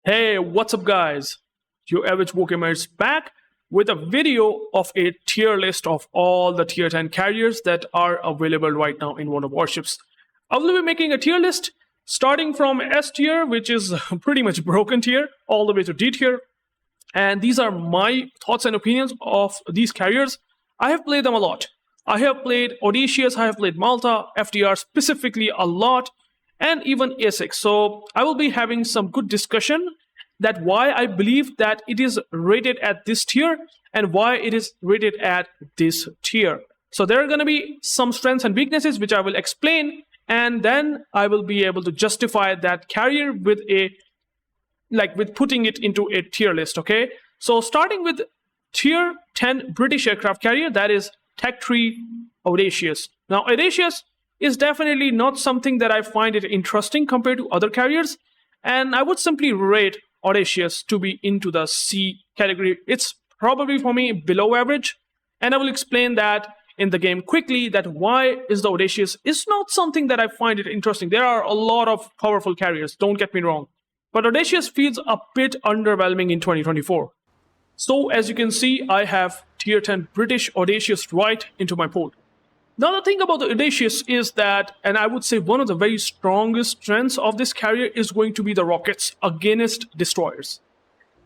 Hey, what's up guys? UrAvgWarGamer is back with a video of a tier list of all the tier 10 carriers that are available right now in World of Warships. I will be making a tier list starting from S tier, which is pretty much broken tier, all the way to D tier. And these are my thoughts and opinions of these carriers. I have played them a lot. I have played Audacious, I have played Malta, FDR specifically a lot, and even Essex. So I will be having some good discussion that why I believe that it is rated at this tier and why it is rated at this tier. So there are going to be some strengths and weaknesses which I will explain, and then I will be able to justify that carrier with putting it into a tier list. Okay, so starting with tier 10 British aircraft carrier, that is Tech 3 Audacious. Now Audacious is definitely not something that I find it interesting compared to other carriers, and I would simply rate Audacious to be into the C category. It's probably for me below average, and I will explain that in the game quickly, that why is the Audacious is not something that I find it interesting. There are a lot of powerful carriers, don't get me wrong, but Audacious feels a bit underwhelming in 2024. So as you can see, I have tier 10 British Audacious right into my pool. Now the thing about the Audacious is that, and I would say one of the very strongest strengths of this carrier is going to be the rockets against destroyers,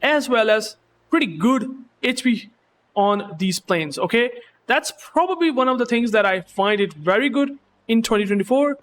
as well as pretty good HP on these planes. Okay, that's probably one of the things that I find it very good in 2024.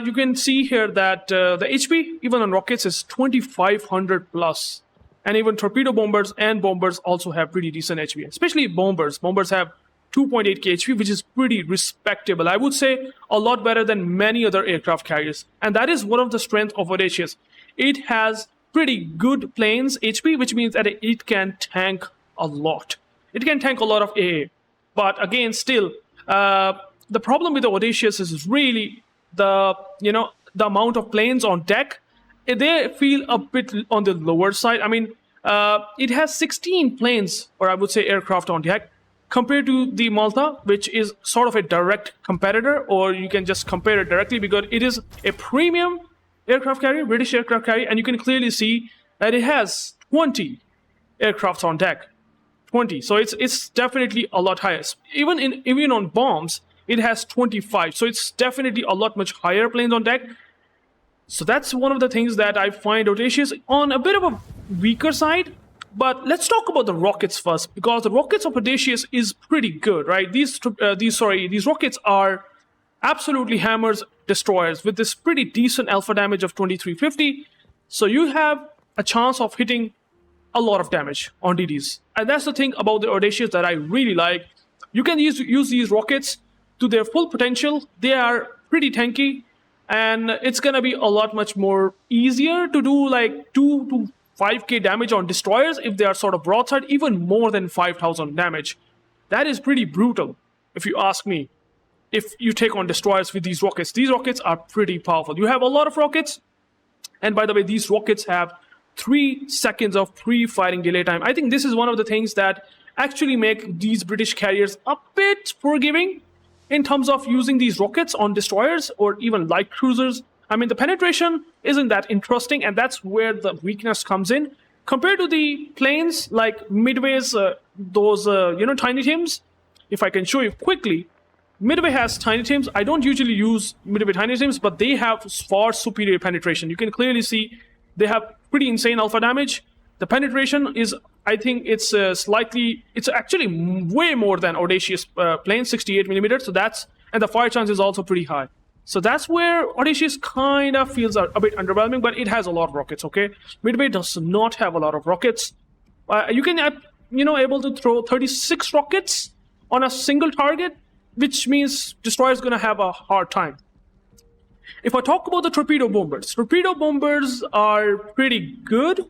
You can see here that the HP even on rockets is 2500 plus, and even torpedo bombers and bombers also have pretty decent HP, especially bombers. Bombers have 2.8k HP, which is pretty respectable. I would say a lot better than many other aircraft carriers. And that is one of the strengths of Audacious. It has pretty good planes HP, which means that it can tank a lot. It can tank a lot of AA. But again, still, the problem with the Audacious is really the amount of planes on deck. They feel a bit on the lower side. I mean, it has 16 planes, or I would say aircraft on deck, compared to the Malta, which is sort of a direct competitor, or you can just compare it directly because it is a premium aircraft carrier, British aircraft carrier, and you can clearly see that it has 20 aircrafts on deck. 20, so it's definitely a lot higher. Even on bombs, it has 25, so it's definitely a lot much higher planes on deck. So that's one of the things that I find Audacious on a bit of a weaker side. But let's talk about the rockets first, because the rockets of Audacious is pretty good, right? These rockets are absolutely hammers destroyers with this pretty decent alpha damage of 2350. So you have a chance of hitting a lot of damage on DDs. And that's the thing about the Audacious that I really like. You can use these rockets to their full potential. They are pretty tanky, and it's gonna be a lot much more easier to do like 2 to 5k damage on destroyers if they are sort of broadside, even more than 5000 damage. That is pretty brutal, if you ask me, if you take on destroyers with these rockets. These rockets are pretty powerful. You have a lot of rockets, and by the way, these rockets have 3 seconds of pre-firing delay time. I think this is one of the things that actually make these British carriers a bit forgiving in terms of using these rockets on destroyers or even light cruisers. I mean, the penetration isn't that interesting, and that's where the weakness comes in. Compared to the planes like Midway's, Tiny Tims, if I can show you quickly, Midway has Tiny Tims. I don't usually use Midway Tiny Tims, but they have far superior penetration. You can clearly see they have pretty insane alpha damage. The penetration is, I think it's actually way more than Audacious plane, 68mm. So and the fire chance is also pretty high. So that's where Audacious kind of feels a bit underwhelming, but it has a lot of rockets, okay? Midway does not have a lot of rockets. You can, able to throw 36 rockets on a single target, which means destroyer is going to have a hard time. If I talk about the torpedo bombers are pretty good,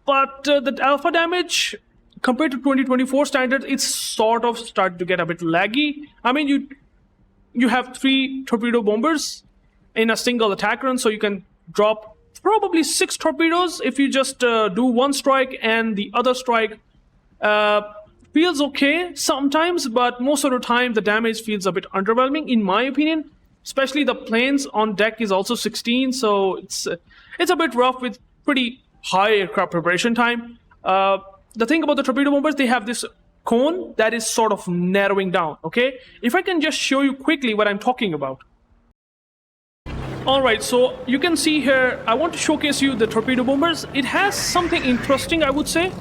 but the alpha damage compared to 2024 standards, it's sort of started to get a bit laggy. I mean, you have 3 torpedo bombers in a single attack run, so you can drop probably 6 torpedoes if you just do one strike, and the other strike feels okay sometimes, but most of the time the damage feels a bit underwhelming in my opinion. Especially the planes on deck is also 16, so it's a bit rough with pretty high aircraft preparation time. The thing about the torpedo bombers, they have this cone that is sort of narrowing down, okay? If I can just show you quickly what I'm talking about. Alright, so you can see here, I want to showcase you the torpedo bombers. It has something interesting, I would say,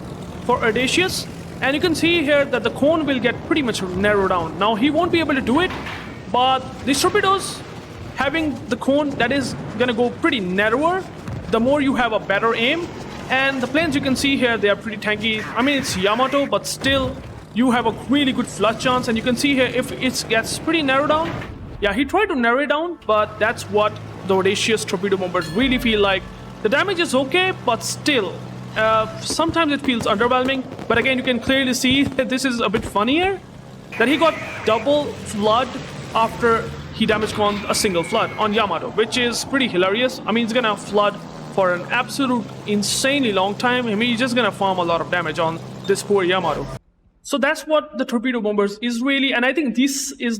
for Audacious. And you can see here that the cone will get pretty much narrowed down. Now, he won't be able to do it, but these torpedoes, having the cone that is going to go pretty narrower, the more you have a better aim. And the planes you can see here, they are pretty tanky. I mean, it's Yamato, but still, you have a really good flood chance. And you can see here, if it gets pretty narrowed down, yeah, he tried to narrow it down, but that's what the Audacious torpedo bombers really feel like. The damage is okay, but still, sometimes it feels underwhelming. But again, you can clearly see that this is a bit funnier, that he got double flood after he damaged on a single flood on Yamato, which is pretty hilarious. I mean, he's gonna flood for an absolute insanely long time. I mean, he's just gonna farm a lot of damage on this poor Yamato. So that's what the torpedo bombers is really, and I think this is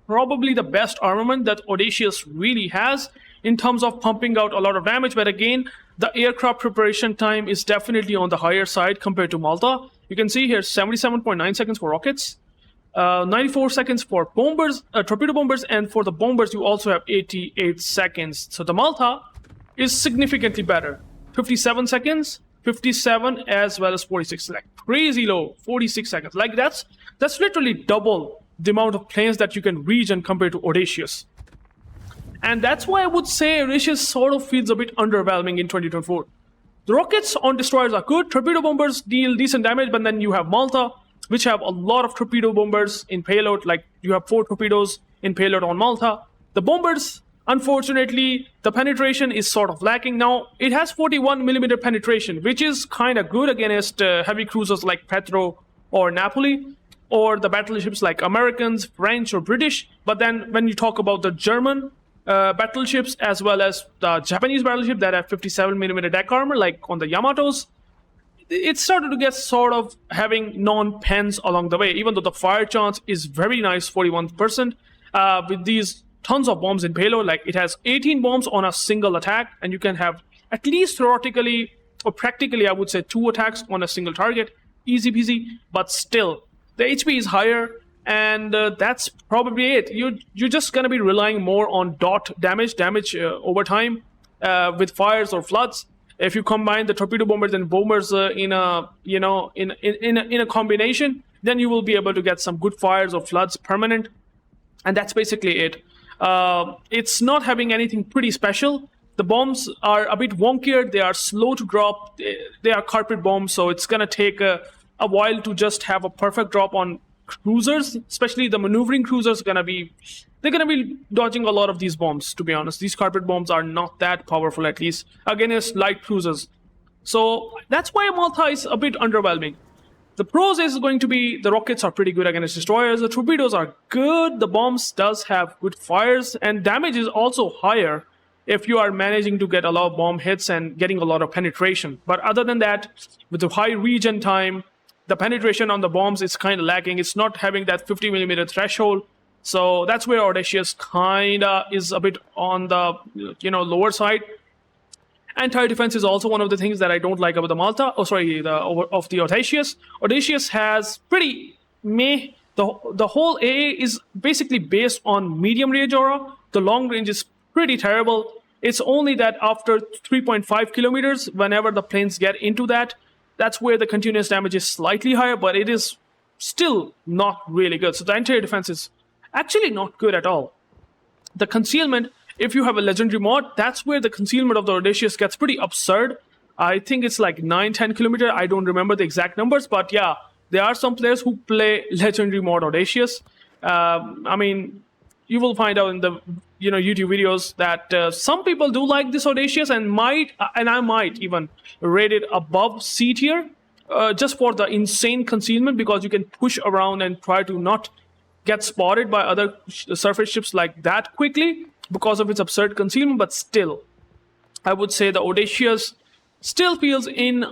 probably the best armament that Audacious really has in terms of pumping out a lot of damage. But again, the aircraft preparation time is definitely on the higher side compared to Malta. You can see here 77.9 seconds for rockets, 94 seconds for bombers, torpedo bombers, and for the bombers you also have 88 seconds. So the Malta is significantly better. 57 seconds, 57 as well as 46. Like crazy low, 46 seconds. Like that's literally double the amount of planes that you can reach and compare to Audacious. And that's why I would say Audacious sort of feels a bit underwhelming in 2024. The rockets on destroyers are good, torpedo bombers deal decent damage, but then you have Malta, which have a lot of torpedo bombers in payload, like you have 4 torpedoes in payload on Malta. The bombers, unfortunately, the penetration is sort of lacking. Now, it has 41mm penetration, which is kind of good against heavy cruisers like Petro or Napoli, or the battleships like Americans, French, or British. But then when you talk about the German battleships as well as the Japanese battleship that have 57mm deck armor, like on the Yamatos, it started to get sort of having non-pens along the way, even though the fire chance is very nice, 41%, with these tons of bombs in payload. Like it has 18 bombs on a single attack, and you can have at least theoretically or practically, I would say, 2 attacks on a single target, easy peasy. But still, the HP is higher, and that's probably it. You're just gonna be relying more on dot damage over time with fires or floods. If you combine the torpedo bombers and bombers in a combination, then you will be able to get some good fires or floods permanent, and that's basically it. It's not having anything pretty special. The bombs are a bit wonkier. They are slow to drop. They are carpet bombs, so it's gonna take a while to just have a perfect drop on cruisers, especially the maneuvering cruisers. They're gonna be dodging a lot of these bombs, to be honest. These carpet bombs are not that powerful, at least against light cruisers. So that's why Malta is a bit underwhelming. The pros is going to be the rockets are pretty good against destroyers, the torpedoes are good, the bombs does have good fires, and damage is also higher if you are managing to get a lot of bomb hits and getting a lot of penetration. But other than that, with the high regen time, the penetration on the bombs is kind of lacking. It's not having that 50mm threshold. So that's where Audacious kind of is a bit on the lower side. Anti-defense is also one of the things that I don't like about the Malta. Of the Audacious. Audacious has pretty meh. The whole AA is basically based on medium range aura. The long range is pretty terrible. It's only that after 3.5 kilometers, whenever the planes get into that, that's where the continuous damage is slightly higher, but it is still not really good. So the anti-defense is actually not good at all. The concealment, if you have a legendary mod, that's where the concealment of the Audacious gets pretty absurd. I think it's like 9-10 kilometers. I don't remember the exact numbers, but yeah, there are some players who play legendary mod Audacious. I mean, you will find out in the YouTube videos that some people do like this Audacious and I might even rate it above C tier just for the insane concealment, because you can push around and try to not get spotted by other surface ships like that quickly because of its absurd concealment. But still, I would say the Audacious still feels in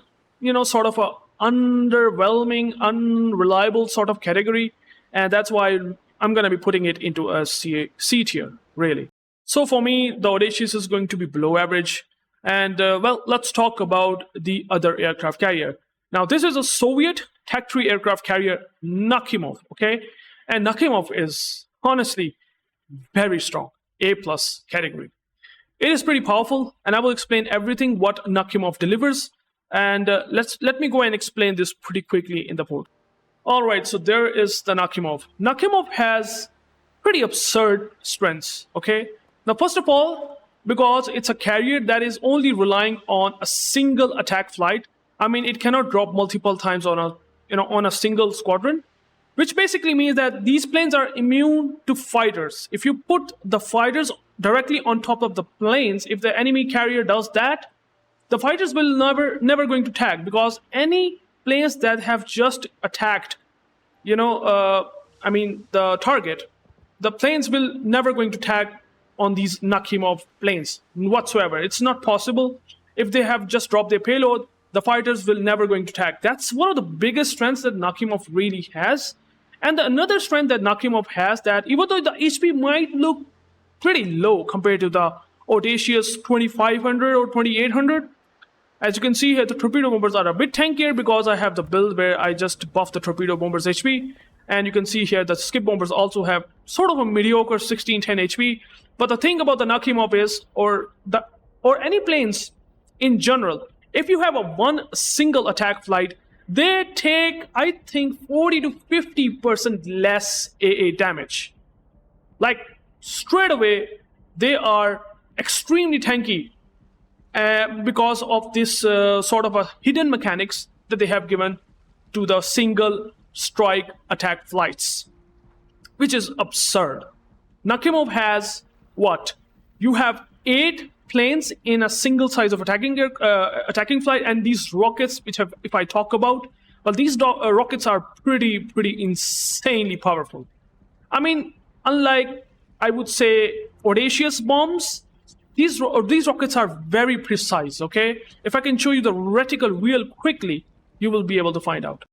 sort of a underwhelming, unreliable sort of category, and that's why I'm going to be putting it into a C tier, really. So for me, the Audacious is going to be below average. And well, let's talk about the other aircraft carrier. Now, this is a Soviet Tech 3 aircraft carrier, Nakhimov, okay? And Nakhimov is honestly very strong, A+ category. It is pretty powerful, and I will explain everything what Nakhimov delivers. And let me go and explain this pretty quickly in the board. All right, so there is the Nakhimov. Nakhimov has pretty absurd strengths, okay? Now, first of all, because it's a carrier that is only relying on a single attack flight. I mean, it cannot drop multiple times on a single squadron, which basically means that these planes are immune to fighters. If you put the fighters directly on top of the planes, if the enemy carrier does that, the fighters will never going to tag, because any planes that have just attacked, the target, the planes will never going to tag on these Nakhimov planes whatsoever. It's not possible. If they have just dropped their payload, the fighters will never going to tag. That's one of the biggest strengths that Nakhimov really has. And another strength that Nakhimov has, that even though the HP might look pretty low compared to the Audacious 2500 or 2800, as you can see here, the torpedo bombers are a bit tankier because I have the build where I just buff the torpedo bombers HP. And you can see here the skip bombers also have sort of a mediocre 1610 HP. But the thing about the Nakhimov is, or any planes in general, if you have one single attack flight, they take, I think, 40 to 50% less AA damage. Like, straight away, they are extremely tanky because of this sort of a hidden mechanics that they have given to the single strike attack flights, which is absurd. Nakhimov has what? You have 8 planes in a single size of attacking flight, and these rockets, which have, if I talk about, well, these rockets are pretty insanely powerful. I mean, unlike, I would say, Audacious bombs, these rockets are very precise, okay? If I can show you the reticle real quickly, you will be able to find out.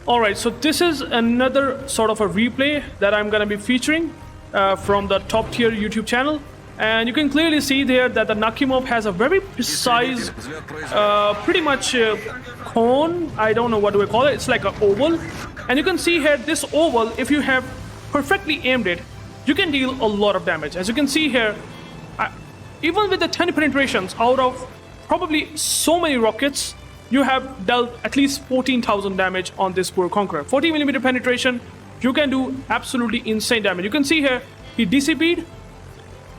All right, so this is another sort of a replay that I'm going to be featuring from the top tier YouTube channel. And you can clearly see there that the Nakhimov has a very precise, pretty much cone. I don't know what do we call it. It's like an oval. And you can see here, this oval, if you have perfectly aimed it, you can deal a lot of damage. As you can see here, even with the 10 penetrations out of probably so many rockets, you have dealt at least 14,000 damage on this poor Conqueror. 40mm penetration, you can do absolutely insane damage. You can see here, he DCP'd.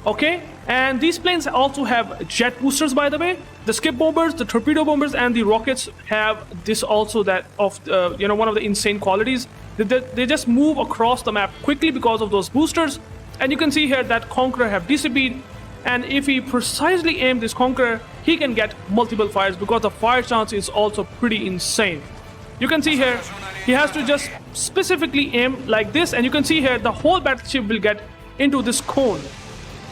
Okay, and these planes also have jet boosters, by the way. The skip bombers, the torpedo bombers, and the rockets have this also, that of one of the insane qualities. They just move across the map quickly because of those boosters. And you can see here that Conqueror have DCP'd, and if he precisely aimed this Conqueror, he can get multiple fires because the fire chance is also pretty insane. You can see here, he has to just specifically aim like this, and you can see here the whole battleship will get into this cone.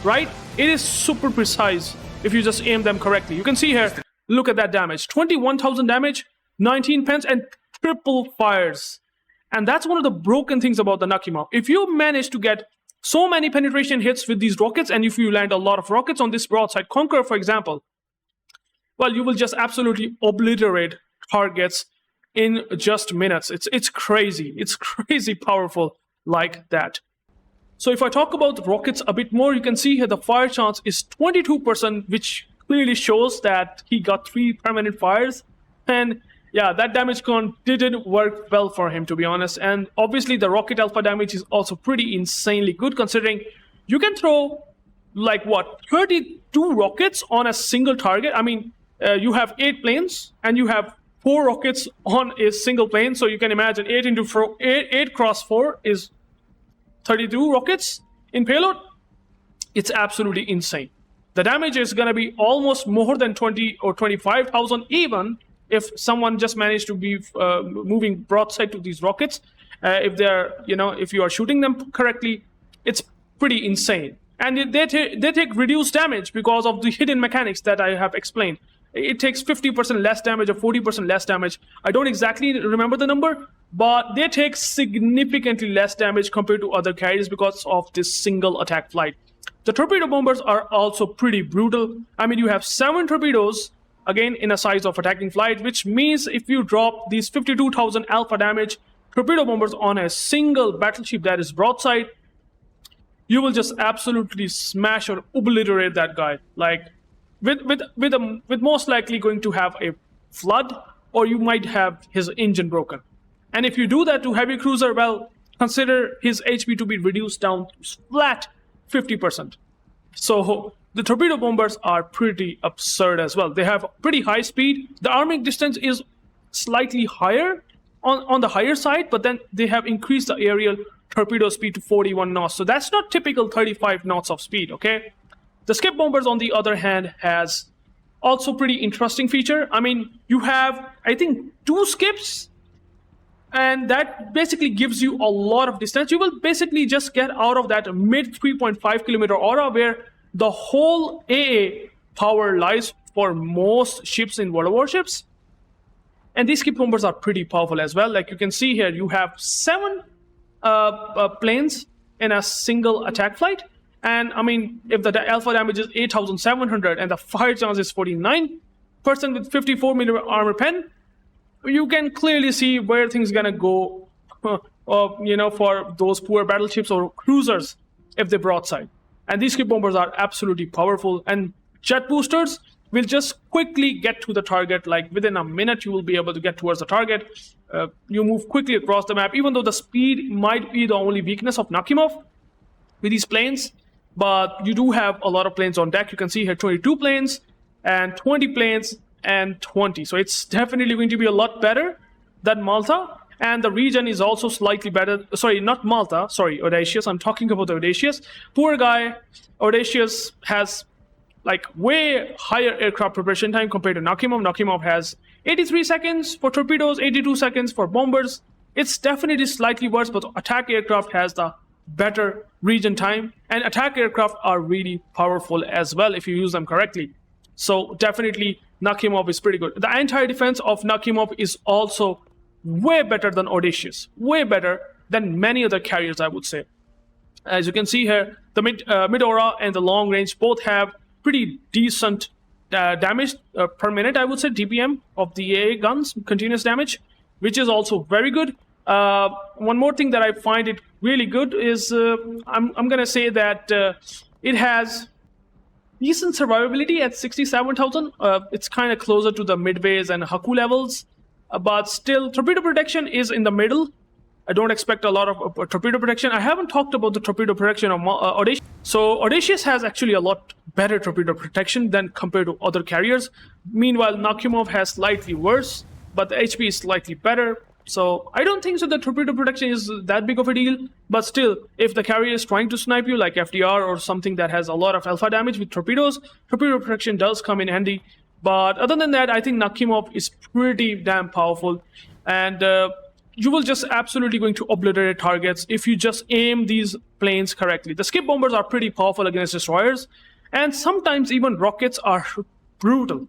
Right? It is super precise if you just aim them correctly. You can see here, look at that damage. 21,000 damage, 19 pence, and triple fires. And that's one of the broken things about the Nakhimov. If you manage to get so many penetration hits with these rockets, and if you land a lot of rockets on this broadside Conqueror, for example, well, you will just absolutely obliterate targets in just minutes. It's crazy. It's crazy powerful like that. So if I talk about rockets a bit more, you can see here the fire chance is 22%, which clearly shows that he got 3 permanent fires. And yeah, that damage con didn't work well for him, to be honest. And obviously the rocket alpha damage is also pretty insanely good, considering you can throw like what, 32 rockets on a single target. I mean, you have 8 planes and you have 4 rockets on a single plane. So you can imagine 8 cross 4 is 32 rockets in payload. It's absolutely insane. The damage is going to be almost more than 20 or 25,000, even if someone just managed to be moving broadside to these rockets. If they're, if you are shooting them correctly, it's pretty insane. And they take reduced damage because of the hidden mechanics that I have explained. It takes 50% less damage or 40% less damage. I don't exactly remember the number, but they take significantly less damage compared to other carriers because of this single attack flight. The torpedo bombers are also pretty brutal. I mean, you have 7 torpedoes, again, in a size of attacking flight, which means if you drop these 52,000 alpha damage torpedo bombers on a single battleship that is broadside, you will just absolutely smash or obliterate that guy. Like, with most likely going to have a flood, or you might have his engine broken. And if you do that to heavy cruiser, well, consider his HP to be reduced down to flat 50%. So the torpedo bombers are pretty absurd as well. They have pretty high speed. The arming distance is slightly higher on the higher side, but then they have increased the aerial torpedo speed to 41 knots. So that's not typical 35 knots of speed, okay? The skip bombers, on the other hand, has also pretty interesting feature. I mean, you have, I think, 2 skips, and that basically gives you a lot of distance. You will basically just get out of that mid 3.5 kilometer aura where the whole AA power lies for most ships in World of Warships. And these skip bombers are pretty powerful as well. Like you can see here, you have 7 planes in a single attack flight. And I mean, if the alpha damage is 8,700 and the fire chance is 49% with 54 millimeter armor pen, you can clearly see where things gonna go, for those poor battleships or cruisers if they broadside. And these skip bombers are absolutely powerful. And jet boosters will just quickly get to the target. Like within a minute, you will be able to get towards the target. You move quickly across the map, even though the speed might be the only weakness of Nakhimov with these planes. But you do have a lot of planes on deck. You can see here 22 planes and 20 planes and 20. So it's definitely going to be a lot better than Malta. And the region is also slightly better. Sorry, not Malta. Sorry, Audacious. I'm talking about the Audacious. Poor guy. Audacious has like way higher aircraft preparation time compared to Nakhimov. Nakhimov has 83 seconds for torpedoes, 82 seconds for bombers. It's definitely slightly worse, but attack aircraft has the better region time. And attack aircraft are really powerful as well if you use them correctly. So definitely Nakhimov is pretty good. The anti-defense of Nakhimov is also way better than Audacious. Way better than many other carriers, I would say. As you can see here, the mid-aura and the long range both have pretty decent damage per minute, I would say, DPM of the AA guns, continuous damage, which is also very good. One more thing that I find it really good is I'm going to say that it has decent survivability at 67,000. It's kind of closer to the Midways and Haku levels, but still torpedo protection is in the middle. I don't expect a lot of torpedo protection. I haven't talked about the torpedo protection of Audacious. So Audacious has actually a lot better torpedo protection than compared to other carriers. Meanwhile, Nakhimov has slightly worse, but the HP is slightly better. So I don't think so the torpedo protection is that big of a deal. But still, if the carrier is trying to snipe you like FDR or something that has a lot of alpha damage with torpedoes, torpedo protection does come in handy. But other than that, I think Nakhimov is pretty damn powerful. And you will just absolutely going to obliterate targets if you just aim these planes correctly. The skip bombers are pretty powerful against destroyers, and sometimes even rockets are brutal.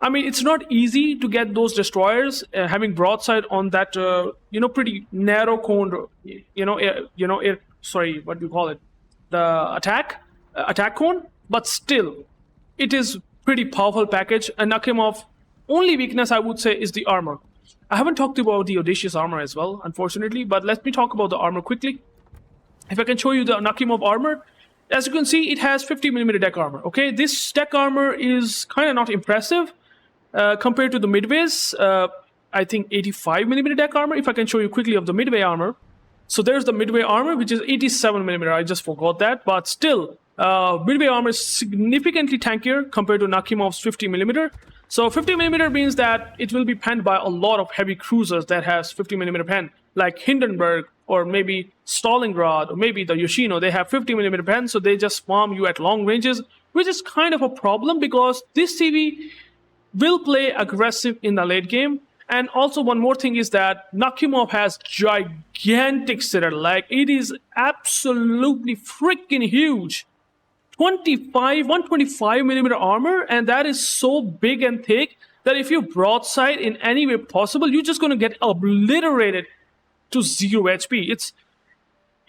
I mean, it's not easy to get those destroyers having broadside on that, pretty narrow coned, sorry, what do you call it? The attack cone. But still, it is pretty powerful package. And Nakhimov, only weakness I would say is the armor. I haven't talked about the Audacious armor as well, unfortunately, but let me talk about the armor quickly. If I can show you the Nakhimov armor, as you can see, it has 50mm deck armor, okay? This deck armor is kind of not impressive compared to the Midways. I think 85mm deck armor, if I can show you quickly of the Midway armor. So there's the Midway armor, which is 87mm, I just forgot that, but still, Midway armor is significantly tankier compared to Nakhimov's 50mm. So 50mm means that it will be penned by a lot of heavy cruisers that has 50mm pen, like Hindenburg or maybe Stalingrad or maybe the Yoshino. They have 50mm pen, so they just farm you at long ranges, which is kind of a problem because this CV will play aggressive in the late game. And also one more thing is that Nakhimov has gigantic citadel. Like, it is absolutely freaking huge. 125mm armor, and that is so big and thick that if you broadside in any way possible, you're just going to get obliterated to 0 HP.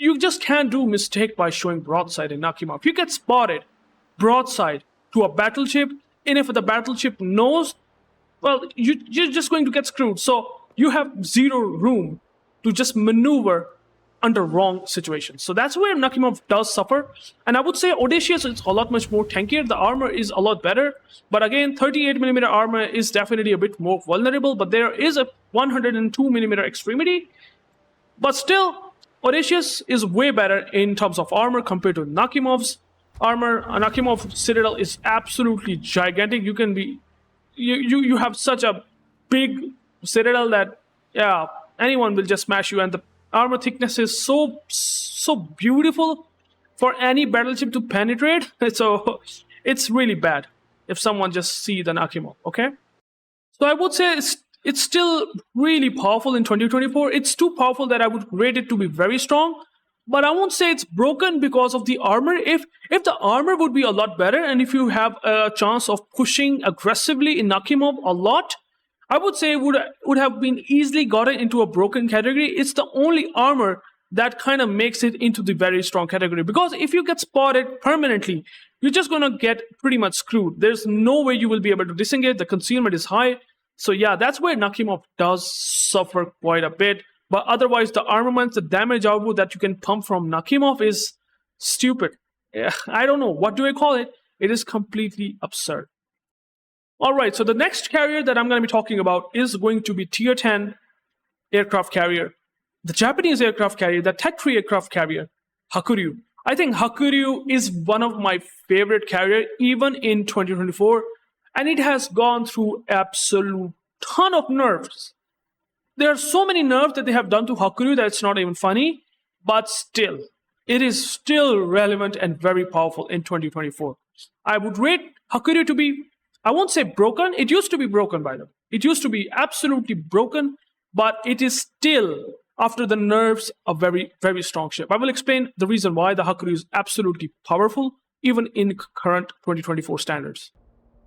you just can't do mistake by showing broadside in Nakhimov. If you get spotted broadside to a battleship, and if the battleship knows, well, you're just going to get screwed. So you have zero room to just maneuver under wrong situations. So that's where Nakhimov does suffer. And I would say Audacious is a lot much more tankier. The armor is a lot better. But again, 38mm armor is definitely a bit more vulnerable. But there is a 102mm extremity. But still, Audacious is way better in terms of armor compared to Nakhimov's armor. Nakhimov Citadel is absolutely gigantic. You can be, you have such a big Citadel that, yeah, anyone will just smash you. And the armor thickness is so beautiful for any battleship to penetrate. So it's really bad if someone just see the Nakhimov, okay? So I would say it's still really powerful in 2024. It's too powerful that I would rate it to be very strong, but I won't say it's broken because of the armor. If the armor would be a lot better, and if you have a chance of pushing aggressively in Nakhimov a lot, I would say it would have been easily gotten into a broken category. It's the only armor that kind of makes it into the very strong category. Because if you get spotted permanently, you're just going to get pretty much screwed. There's no way you will be able to disengage. The concealment is high. So yeah, that's where Nakhimov does suffer quite a bit. But otherwise, the armaments, the damage output that you can pump from Nakhimov is stupid. Yeah, I don't know. What do I call it? It is completely absurd. All right, so the next carrier that I'm going to be talking about is going to be Tier 10 aircraft carrier. The Japanese aircraft carrier, the Tech 3 aircraft carrier, Hakuryu. I think Hakuryu is one of my favorite carrier even in 2024. And it has gone through absolute ton of nerfs. There are so many nerfs that they have done to Hakuryu that it's not even funny. But still, it is still relevant and very powerful in 2024. I would rate Hakuryu to be, I won't say broken. It used to be broken by them. It used to be absolutely broken, but it is still, after the nerfs, a very, very strong ship. I will explain the reason why the Hakuryu is absolutely powerful, even in current 2024 standards.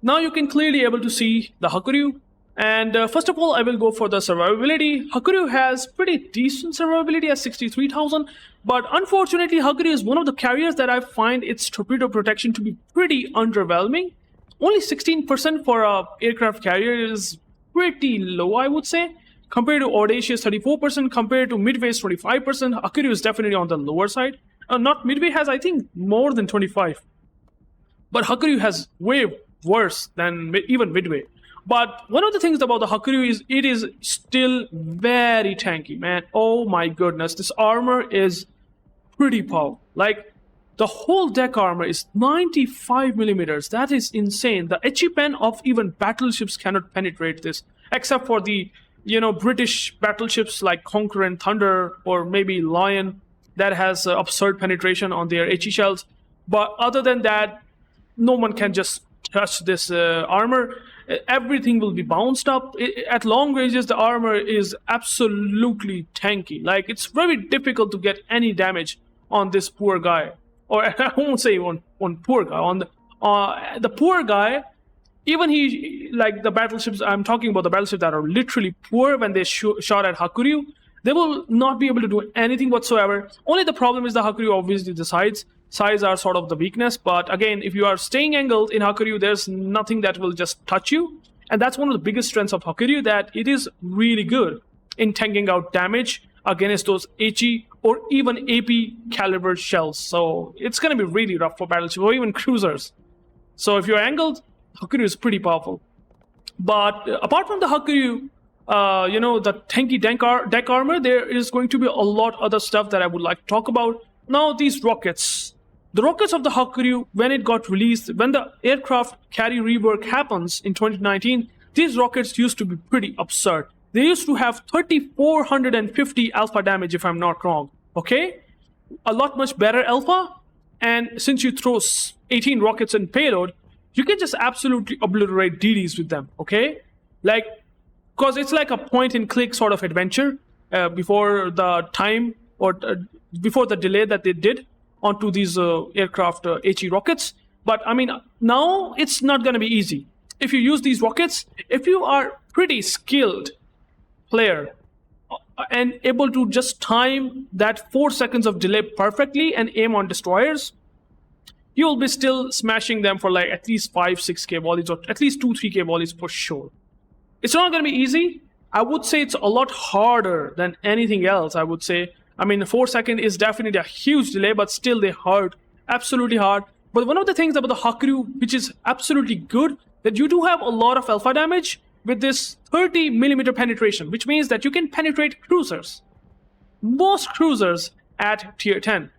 Now you can clearly able to see the Hakuryu. And first of all, I will go for the survivability. Hakuryu has pretty decent survivability at 63,000. But unfortunately, Hakuryu is one of the carriers that I find its torpedo protection to be pretty underwhelming. Only 16% for a aircraft carrier is pretty low, I would say. Compared to Audacious, 34%. Compared to Midway's 25%. Hakuryu is definitely on the lower side. Not Midway has, I think, more than 25. But Hakuryu has way worse than even Midway. But one of the things about the Hakuryu is it is still very tanky, man. Oh my goodness, this armor is pretty powerful. Like, the whole deck armor is 95mm. That is insane. The HE pen of even battleships cannot penetrate this, except for the, British battleships like Conqueror and Thunder, or maybe Lion, that has absurd penetration on their HE shells. But other than that, no one can just touch this armor. Everything will be bounced up. At long ranges, the armor is absolutely tanky. Like, it's very difficult to get any damage on this poor guy. Or I won't say on poor guy. On the poor guy, even he, like the battleships, I'm talking about the battleships that are literally poor when they shot at Hakuryu, they will not be able to do anything whatsoever. Only the problem is the Hakuryu obviously decides. Size are sort of the weakness, but again, if you are staying angled in Hakuryu, there's nothing that will just touch you. And that's one of the biggest strengths of Hakuryu, that it is really good in tanking out damage against those HE or even AP caliber shells. So it's going to be really rough for battleships or even cruisers. So if you're angled, Hakuryu is pretty powerful. But apart from the Hakuryu, the tanky deck armor, there is going to be a lot other stuff that I would like to talk about. Now, these rockets. The rockets of the Hakuryu, when it got released, when the aircraft carry rework happens in 2019, these rockets used to be pretty absurd. They used to have 3,450 alpha damage, if I'm not wrong. Okay? A lot much better alpha. And since you throw 18 rockets in payload, you can just absolutely obliterate DDs with them. Okay? Like, because it's like a point-and-click sort of adventure before the time or before the delay that they did onto these aircraft HE rockets. But I mean, now it's not going to be easy. If you use these rockets, if you are pretty skilled player and able to just time that 4 seconds of delay perfectly and aim on destroyers, you will be still smashing them for like at least 5-6k volleys, or at least 2-3k volleys for sure. It's not going to be easy. I would say it's a lot harder than anything else, I would say. I mean, 4 seconds is definitely a huge delay, but still they hurt. Absolutely hard. But one of the things about the Hakuryu, which is absolutely good, that you do have a lot of alpha damage with this 30mm penetration, which means that you can penetrate cruisers. Most cruisers at tier 10.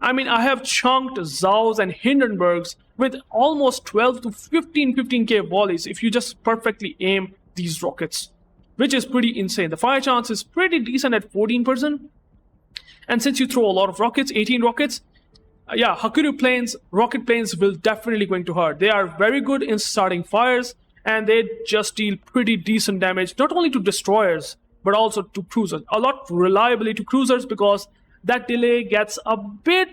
I mean, I have chunked Zaus and Hindenburgs with almost 12 to 15k volleys if you just perfectly aim these rockets, which is pretty insane. The fire chance is pretty decent at 14%. And since you throw a lot of rockets, 18 rockets, yeah, Hakuryu rocket planes will definitely going to hurt. They are very good in starting fires, and they just deal pretty decent damage, not only to destroyers, but also to cruisers. A lot reliably to cruisers, because that delay gets a bit,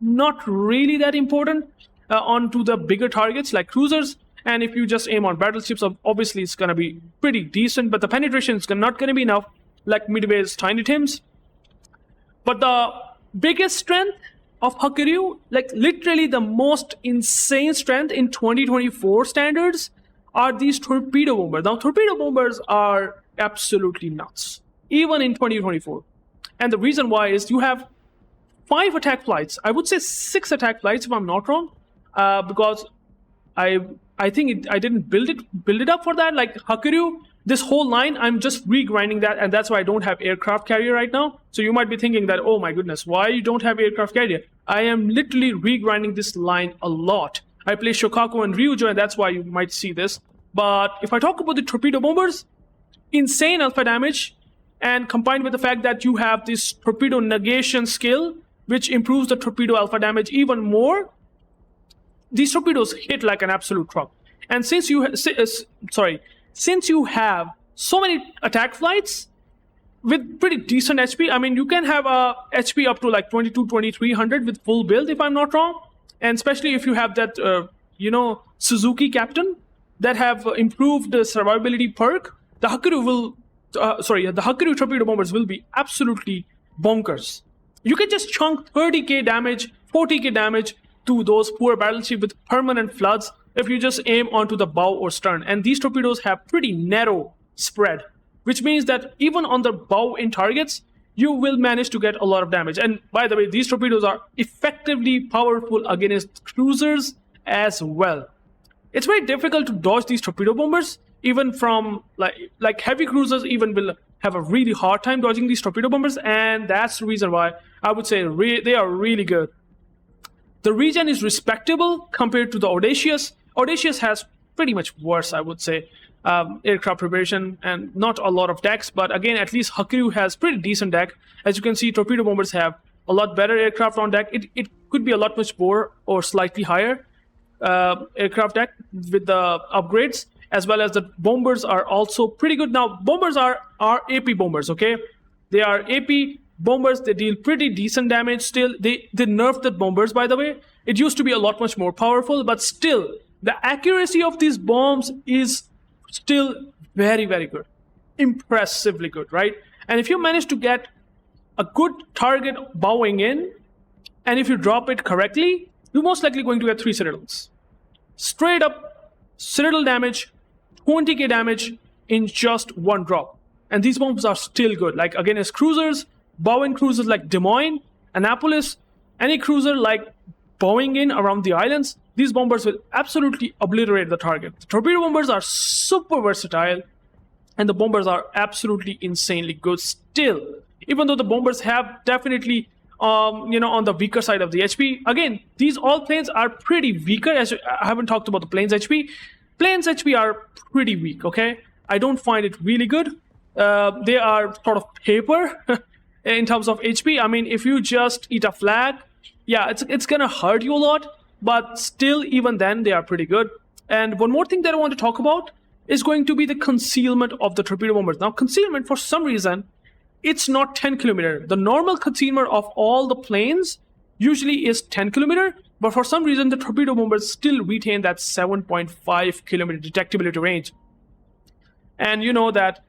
not really that important onto the bigger targets like cruisers. And if you just aim on battleships, obviously it's going to be pretty decent, but the penetration is not going to be enough like Midway's Tiny Tims. But the biggest strength of Hakuryu, like literally the most insane strength in 2024 standards, are these torpedo bombers. Now, torpedo bombers are absolutely nuts, even in 2024. And the reason why is you have 5 attack flights. I would say 6 attack flights if I'm not wrong, because I think I didn't build it up for that. Like Hakuryu, this whole line, I'm just regrinding that, and that's why I don't have aircraft carrier right now. So you might be thinking that, oh my goodness, why you don't have aircraft carrier? I am literally regrinding this line a lot. I play Shokaku and Ryujo, and that's why you might see this. But if I talk about the torpedo bombers, insane alpha damage, and combined with the fact that you have this torpedo negation skill, which improves the torpedo alpha damage even more, these torpedoes hit like an absolute truck. And since you have so many attack flights with pretty decent HP, I mean, you can have a HP up to like 2200-2300 with full build, if I'm not wrong. And especially if you have that, Suzuki Captain that have improved the survivability perk, the Hakuryu torpedo bombers will be absolutely bonkers. You can just chunk 30k damage, 40k damage to those poor battleships with permanent floods if you just aim onto the bow or stern. And these torpedoes have pretty narrow spread, which means that even on the bow in targets, you will manage to get a lot of damage. And by the way, these torpedoes are effectively powerful against cruisers as well. It's very difficult to dodge these torpedo bombers, even from like heavy cruisers even will have a really hard time dodging these torpedo bombers, and that's the reason why I would say they are really good. The regen is respectable compared to the Audacious. Audacious has pretty much worse, I would say, aircraft preparation and not a lot of decks, but again, at least Hakuryu has pretty decent deck. As you can see, torpedo bombers have a lot better aircraft on deck. It could be a lot much more or slightly higher aircraft deck with the upgrades, as well as the bombers are also pretty good. Now, bombers are AP bombers, okay? They are AP bombers. They deal pretty decent damage still. They nerfed the bombers, by the way. It used to be a lot much more powerful, but still, the accuracy of these bombs is still very, very good. Impressively good, right? And if you manage to get a good target bowing in, and if you drop it correctly, you're most likely going to get 3 citadels. Straight up citadel damage, 20k damage in just one drop. And these bombs are still good. Like against cruisers, bowing cruisers like Des Moines, Annapolis, any cruiser like bowing in around the islands, these bombers will absolutely obliterate the target. The torpedo bombers are super versatile, and the bombers are absolutely insanely good still. Even though the bombers have definitely on the weaker side of the HP. Again, these all planes are pretty weaker. As I haven't talked about the planes HP. Planes HP are pretty weak, okay? I don't find it really good. They are sort of paper in terms of HP. I mean, if you just eat a flag, yeah, it's gonna hurt you a lot, but still, even then, they are pretty good. And one more thing that I want to talk about is going to be the concealment of the torpedo bombers. Now, concealment, for some reason, it's not 10 kilometer. The normal concealment of all the planes usually is 10 kilometer, but for some reason, the torpedo bombers still retain that 7.5 kilometer detectability range. And you know that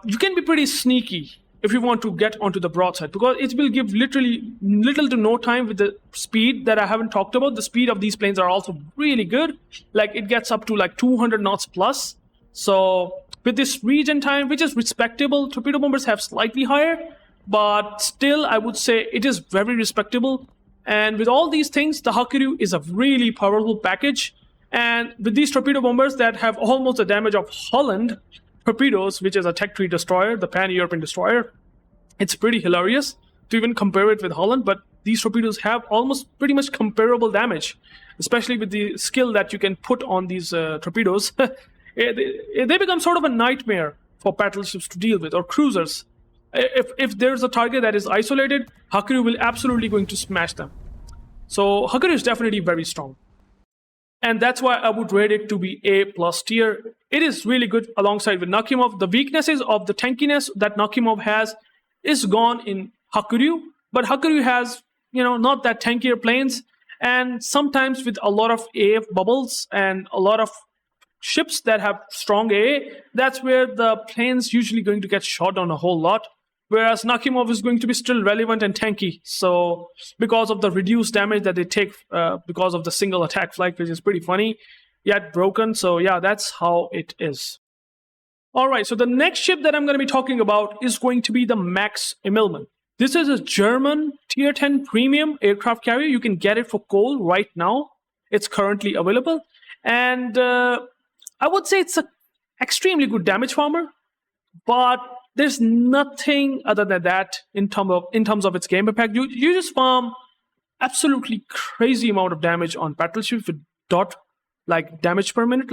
you can be pretty sneaky if you want to get onto the broadside, because it will give literally little to no time with the speed that I haven't talked about. The speed of these planes are also really good. Like it gets up to like 200 knots plus. So with this regen time, which is respectable, torpedo bombers have slightly higher, but still I would say it is very respectable. And with all these things, the Hakuryu is a really powerful package. And with these torpedo bombers that have almost the damage of Holland torpedoes, which is a Tech 3 destroyer, the pan-European destroyer, it's pretty hilarious to even compare it with Holland, but these torpedoes have almost pretty much comparable damage, especially with the skill that you can put on these torpedoes. They become sort of a nightmare for battleships to deal with, or cruisers. If there's a target that is isolated, Hakuryu will absolutely going to smash them. So Hakuryu is definitely very strong. And that's why I would rate it to be A+ tier. It is really good alongside with Nakhimov. The weaknesses of the tankiness that Nakhimov has is gone in Hakuryu, but Hakuryu has, not that tankier planes, and sometimes with a lot of AF bubbles and a lot of ships that have strong AA, that's where the plane's usually going to get shot on a whole lot. Whereas Nakhimov is going to be still relevant and tanky. So because of the reduced damage that they take because of the single attack flight, which is pretty funny, yet broken. So yeah, that's how it is. All right, so the next ship that I'm going to be talking about is going to be the Max Immelmann. This is a German Tier 10 premium aircraft carrier. You can get it for coal right now. It's currently available. And I would say it's an extremely good damage farmer, but there's nothing other than that in terms of its game impact. You just farm absolutely crazy amount of damage on battleships with damage per minute,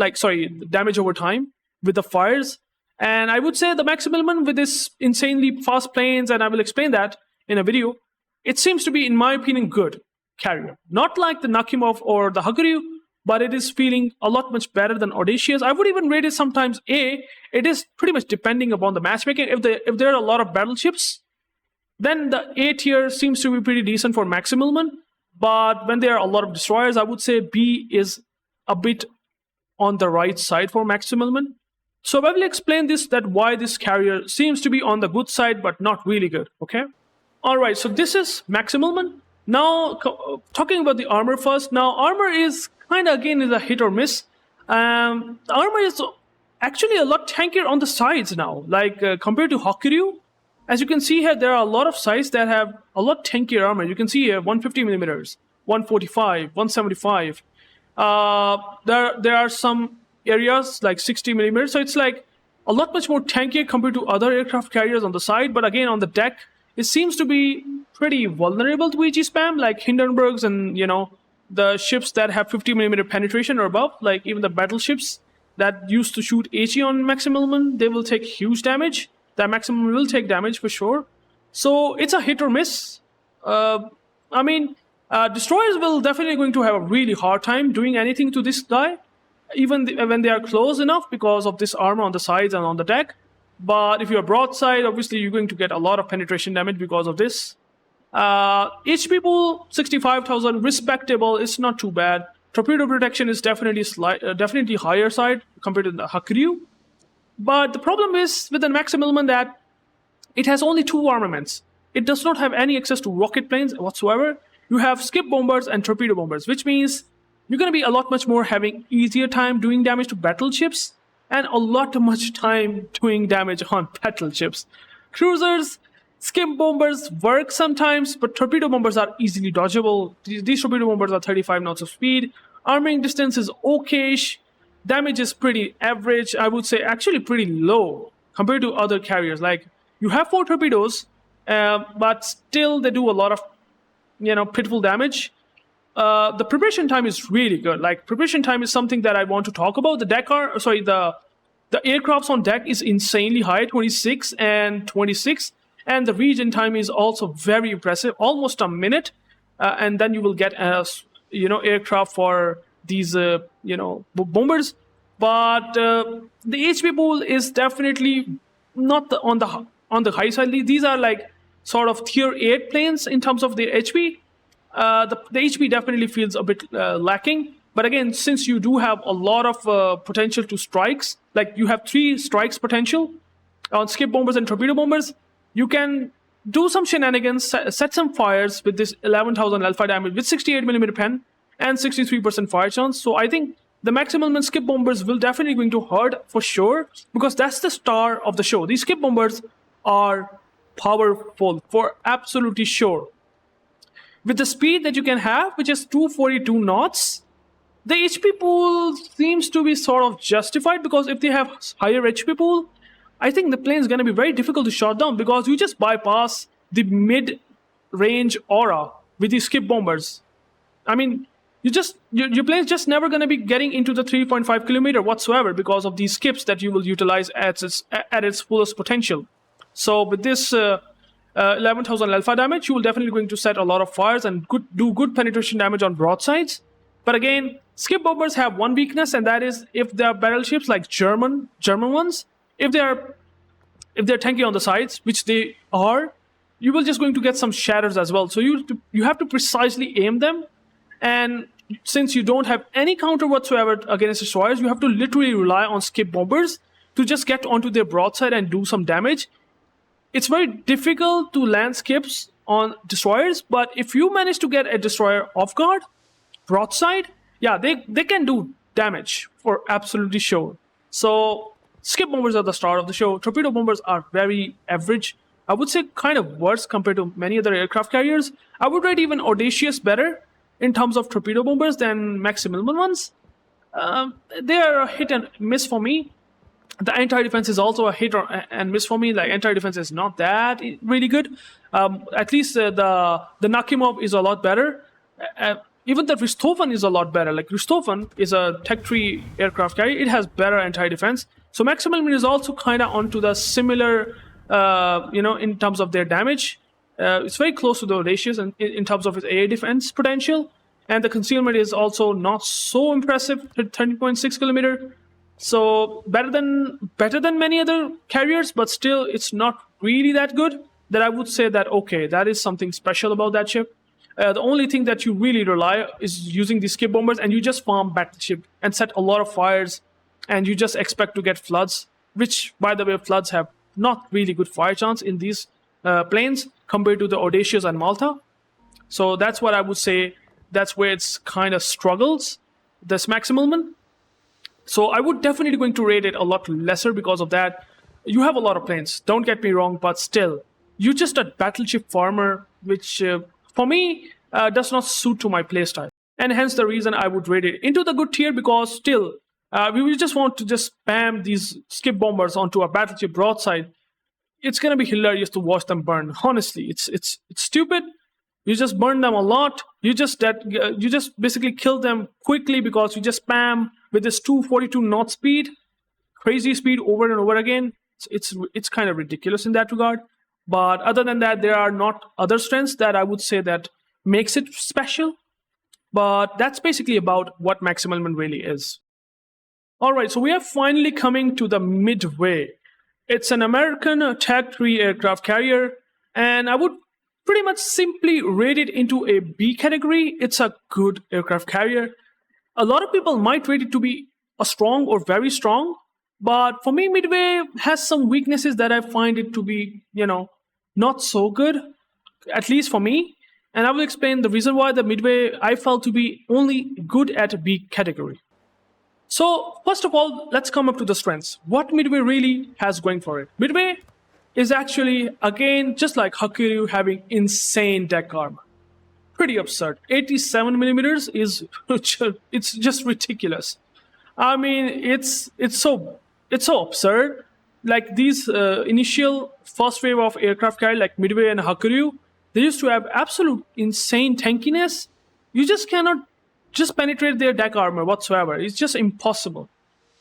damage over time with the fires. And I would say the Max Immelmann with this insanely fast planes, and I will explain that in a video, it seems to be, in my opinion, good carrier. Not like the Nakhimov or the Hakuryu, but it is feeling a lot much better than Audacious. I would even rate it sometimes A. It is pretty much depending upon the matchmaking. If there are a lot of battleships, then the A tier seems to be pretty decent for Max Immelmann. But when there are a lot of destroyers, I would say B is a bit on the right side for Max Immelmann. So I will explain why this carrier seems to be on the good side, but not really good, okay? All right, so this is Max Immelmann. Now, talking about the armor first. Now, armor is kind of, again, is a hit or miss. The armor is actually a lot tankier on the sides now. Compared to Hakuryu, as you can see here, there are a lot of sides that have a lot tankier armor. You can see here 150 millimeters, 145, 175. There are some areas like 60 millimeters. So it's like a lot much more tankier compared to other aircraft carriers on the side. But again, on the deck, it seems to be pretty vulnerable to HE spam, like Hindenburgs and, the ships that have 50 millimeter penetration or above, like even the battleships that used to shoot HE on Max Immelmann, they will take huge damage. That Max Immelmann will take damage for sure. So it's a hit or miss. Destroyers will definitely going to have a really hard time doing anything to this guy, even when they are close enough because of this armor on the sides and on the deck. But if you're broadside, obviously you're going to get a lot of penetration damage because of this. HP pool 65,000, respectable. It's not too bad. Torpedo protection is definitely higher side compared to the Hakuryu. But the problem is with the Max Immelmann that it has only 2 armaments. It does not have any access to rocket planes whatsoever. You have skip bombers and torpedo bombers, which means you're going to be a lot much more having easier time doing damage to battleships and a lot much time doing damage on battleships. Cruisers, skip bombers work sometimes, but torpedo bombers are easily dodgeable. These torpedo bombers are 35 knots of speed. Arming distance is okayish. Damage is pretty average. I would say actually pretty low compared to other carriers. Like, you have 4 torpedoes, but still they do a lot of, pitiful damage. The preparation time is really good. Like, preparation time is something that I want to talk about. The aircrafts on deck is insanely high, 26 and 26. And the regen time is also very impressive, almost a minute. And then you will get aircraft for these bombers. But the HP pool is definitely not on the high side. These are like sort of tier 8 planes in terms of the HP. The HP definitely feels a bit lacking. But again, since you do have a lot of potential to strikes, like you have 3 strikes potential, On skip bombers and torpedo bombers, you can do some shenanigans, set some fires with this 11,000 alpha damage with 68mm pen and 63% fire chance. So I think the maximum skip bombers will definitely going to hurt for sure, because that's the star of the show. These skip bombers are powerful for absolutely sure. With the speed that you can have, which is 242 knots, the HP pool seems to be sort of justified, because if they have higher HP pool, I think the plane is going to be very difficult to shot down, because you just bypass the mid-range aura with these skip bombers. I mean, your plane's just never going to be getting into the 3.5 kilometer whatsoever because of these skips that you will utilize at its fullest potential. So with this 11,000 alpha damage, you will definitely going to set a lot of fires and do good penetration damage on broadsides. But again, skip bombers have one weakness, and that is if they are battleships like German ones, if they're tanky on the sides, which they are, you will just going to get some shatters as well. So you have to precisely aim them, and since you don't have any counter whatsoever against destroyers, you have to literally rely on skip bombers to just get onto their broadside and do some damage. It's very difficult to land skips on destroyers, but if you manage to get a destroyer off guard, broadside, yeah, they can do damage for absolutely sure. So skip bombers are the star of the show. Torpedo bombers are very average. I would say kind of worse compared to many other aircraft carriers. I would rate even Audacious better in terms of torpedo bombers than Immelmann ones. They are a hit and miss for me. The anti-defense is also a hit and miss for me. Like, anti-defense is not that really good. At least the Nakhimov is a lot better. Even the Richtofen is a lot better. Like, Richtofen is a Tech 3 aircraft carrier. It has better anti-defense. So Immelmann is also kind of onto the similar, in terms of their damage. It's very close to the Audacious in terms of its AA defense potential. And the concealment is also not so impressive at 30.6 kilometer. So better than many other carriers, but still it's not really that good. That I would say that, okay, that is something special about that ship. The only thing that you really rely is using these skip bombers, and you just farm battleship and set a lot of fires, and you just expect to get floods, which, by the way, floods have not really good fire chance in these planes compared to the Audacious and Malta. So that's what I would say. That's where it's kind of struggles, this Immelmann. So I would definitely going to rate it a lot lesser because of that. You have a lot of planes, don't get me wrong, but still, you're just a battleship farmer, which for me does not suit to my playstyle. And hence the reason I would rate it into the good tier, because still, we just want to just spam these skip bombers onto a battleship broadside. It's gonna be hilarious to watch them burn. Honestly, it's stupid. You just burn them a lot. You just basically kill them quickly because you just spam with this 242 knot speed, crazy speed over and over again. It's kind of ridiculous in that regard. But other than that, there are not other strengths that I would say that makes it special. But that's basically about what Immelmann really is. All right, so we are finally coming to the Midway. It's an American Tech 3 aircraft carrier, and I would pretty much simply rate it into a B category. It's a good aircraft carrier. A lot of people might rate it to be a strong or very strong, but for me, Midway has some weaknesses that I find it to be, not so good, at least for me. And I will explain the reason why the Midway I felt to be only good at a B category. So first of all, let's come up to the strengths. What Midway really has going for it. Midway is actually, again, just like Hakuryu, having insane deck armor. Pretty absurd. 87 millimeters is it's just ridiculous. I mean, it's so absurd. Like these initial first wave of aircraft carrier like Midway and Hakuryu, they used to have absolute insane tankiness. You just cannot just penetrate their deck armor whatsoever. It's just impossible.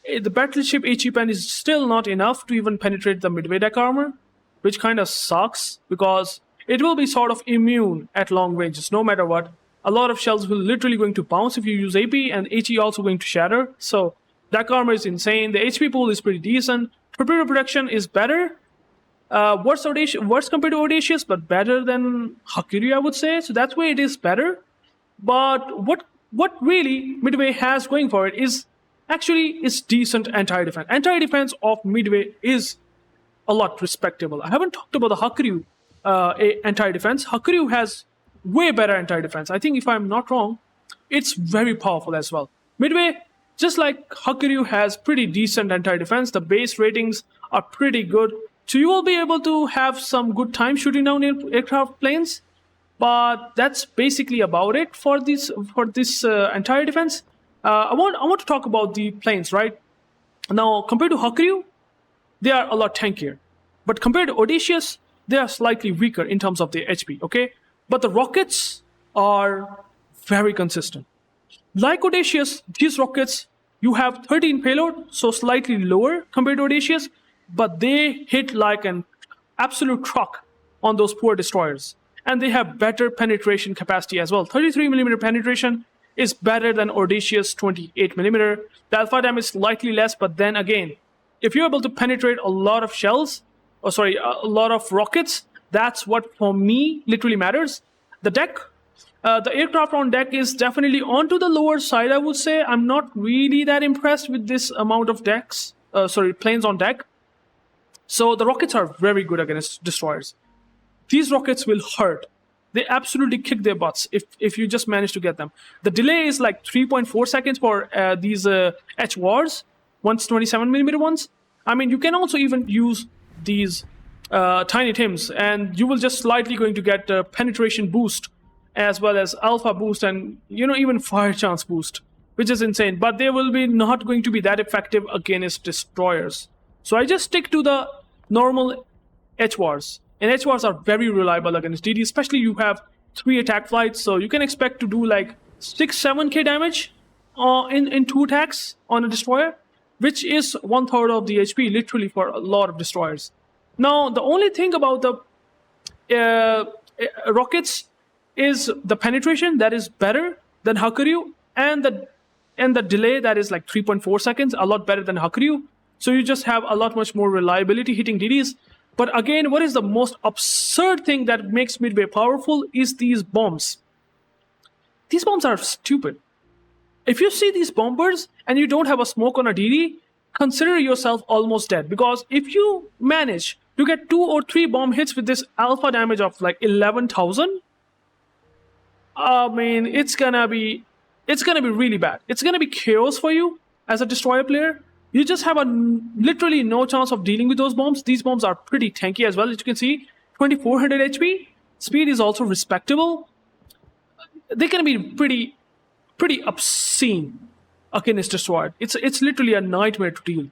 The battleship HE pen is still not enough to even penetrate the Midway deck armor, which kind of sucks because it will be sort of immune at long ranges no matter what. A lot of shells will literally going to bounce if you use AP, and HE also going to shatter. So deck armor is insane. The HP pool is pretty decent. Torpedo protection is better. Worse compared to Audacious, but better than Hakuryu, I would say. So that's why it is better. But what really Midway has going for it is actually decent anti-defense. Anti-defense of Midway is a lot respectable. I haven't talked about the Hakuryu anti-defense. Hakuryu has way better anti-defense. I think if I'm not wrong, it's very powerful as well. Midway, just like Hakuryu, has pretty decent anti-defense. The base ratings are pretty good. So you will be able to have some good time shooting down aircraft planes. But that's basically about it for this entire defense. I want to talk about the planes, right? Now, compared to Hakuryu, they are a lot tankier. But compared to Audacious, they are slightly weaker in terms of their HP, okay? But the rockets are very consistent. Like Audacious, these rockets, you have 13 payload, so slightly lower compared to Audacious, but they hit like an absolute truck on those poor destroyers. And they have better penetration capacity as well. 33mm penetration is better than Audacious 28mm. The alpha damage is slightly less, but then again, if you're able to penetrate a lot of shells, a lot of rockets, that's what for me literally matters. The deck, the aircraft on deck is definitely onto the lower side, I would say. I'm not really that impressed with this amount of planes on deck. So the rockets are very good against destroyers. These rockets will hurt. They absolutely kick their butts if you just manage to get them. The delay is like 3.4 seconds for these UrAvgWars, 127mm ones. I mean, you can also even use these Tiny Tims, and you will just slightly going to get a penetration boost as well as alpha boost and even fire chance boost, which is insane. But they will be not going to be that effective against destroyers. So I just stick to the normal UrAvgWars. And UrAvgWars are very reliable against DD, especially you have 3 attack flights, so you can expect to do like 6-7k damage in 2 attacks on a destroyer, which is 1/3 of the HP, literally, for a lot of destroyers. Now, the only thing about the rockets is the penetration that is better than Hakuryu, and the delay that is like 3.4 seconds, a lot better than Hakuryu. So you just have a lot much more reliability hitting DDs. But again, what is the most absurd thing that makes Midway powerful is these bombs. These bombs are stupid. If you see these bombers and you don't have a smoke on a DD, consider yourself almost dead. Because if you manage to get 2 or 3 bomb hits with this alpha damage of like 11,000, I mean, it's gonna be really bad. It's gonna be chaos for you as a destroyer player. You just have literally no chance of dealing with those bombs. These bombs are pretty tanky as well. As you can see, 2400 HP. Speed is also respectable. They're going to be pretty obscene against destroyer. It's literally a nightmare to deal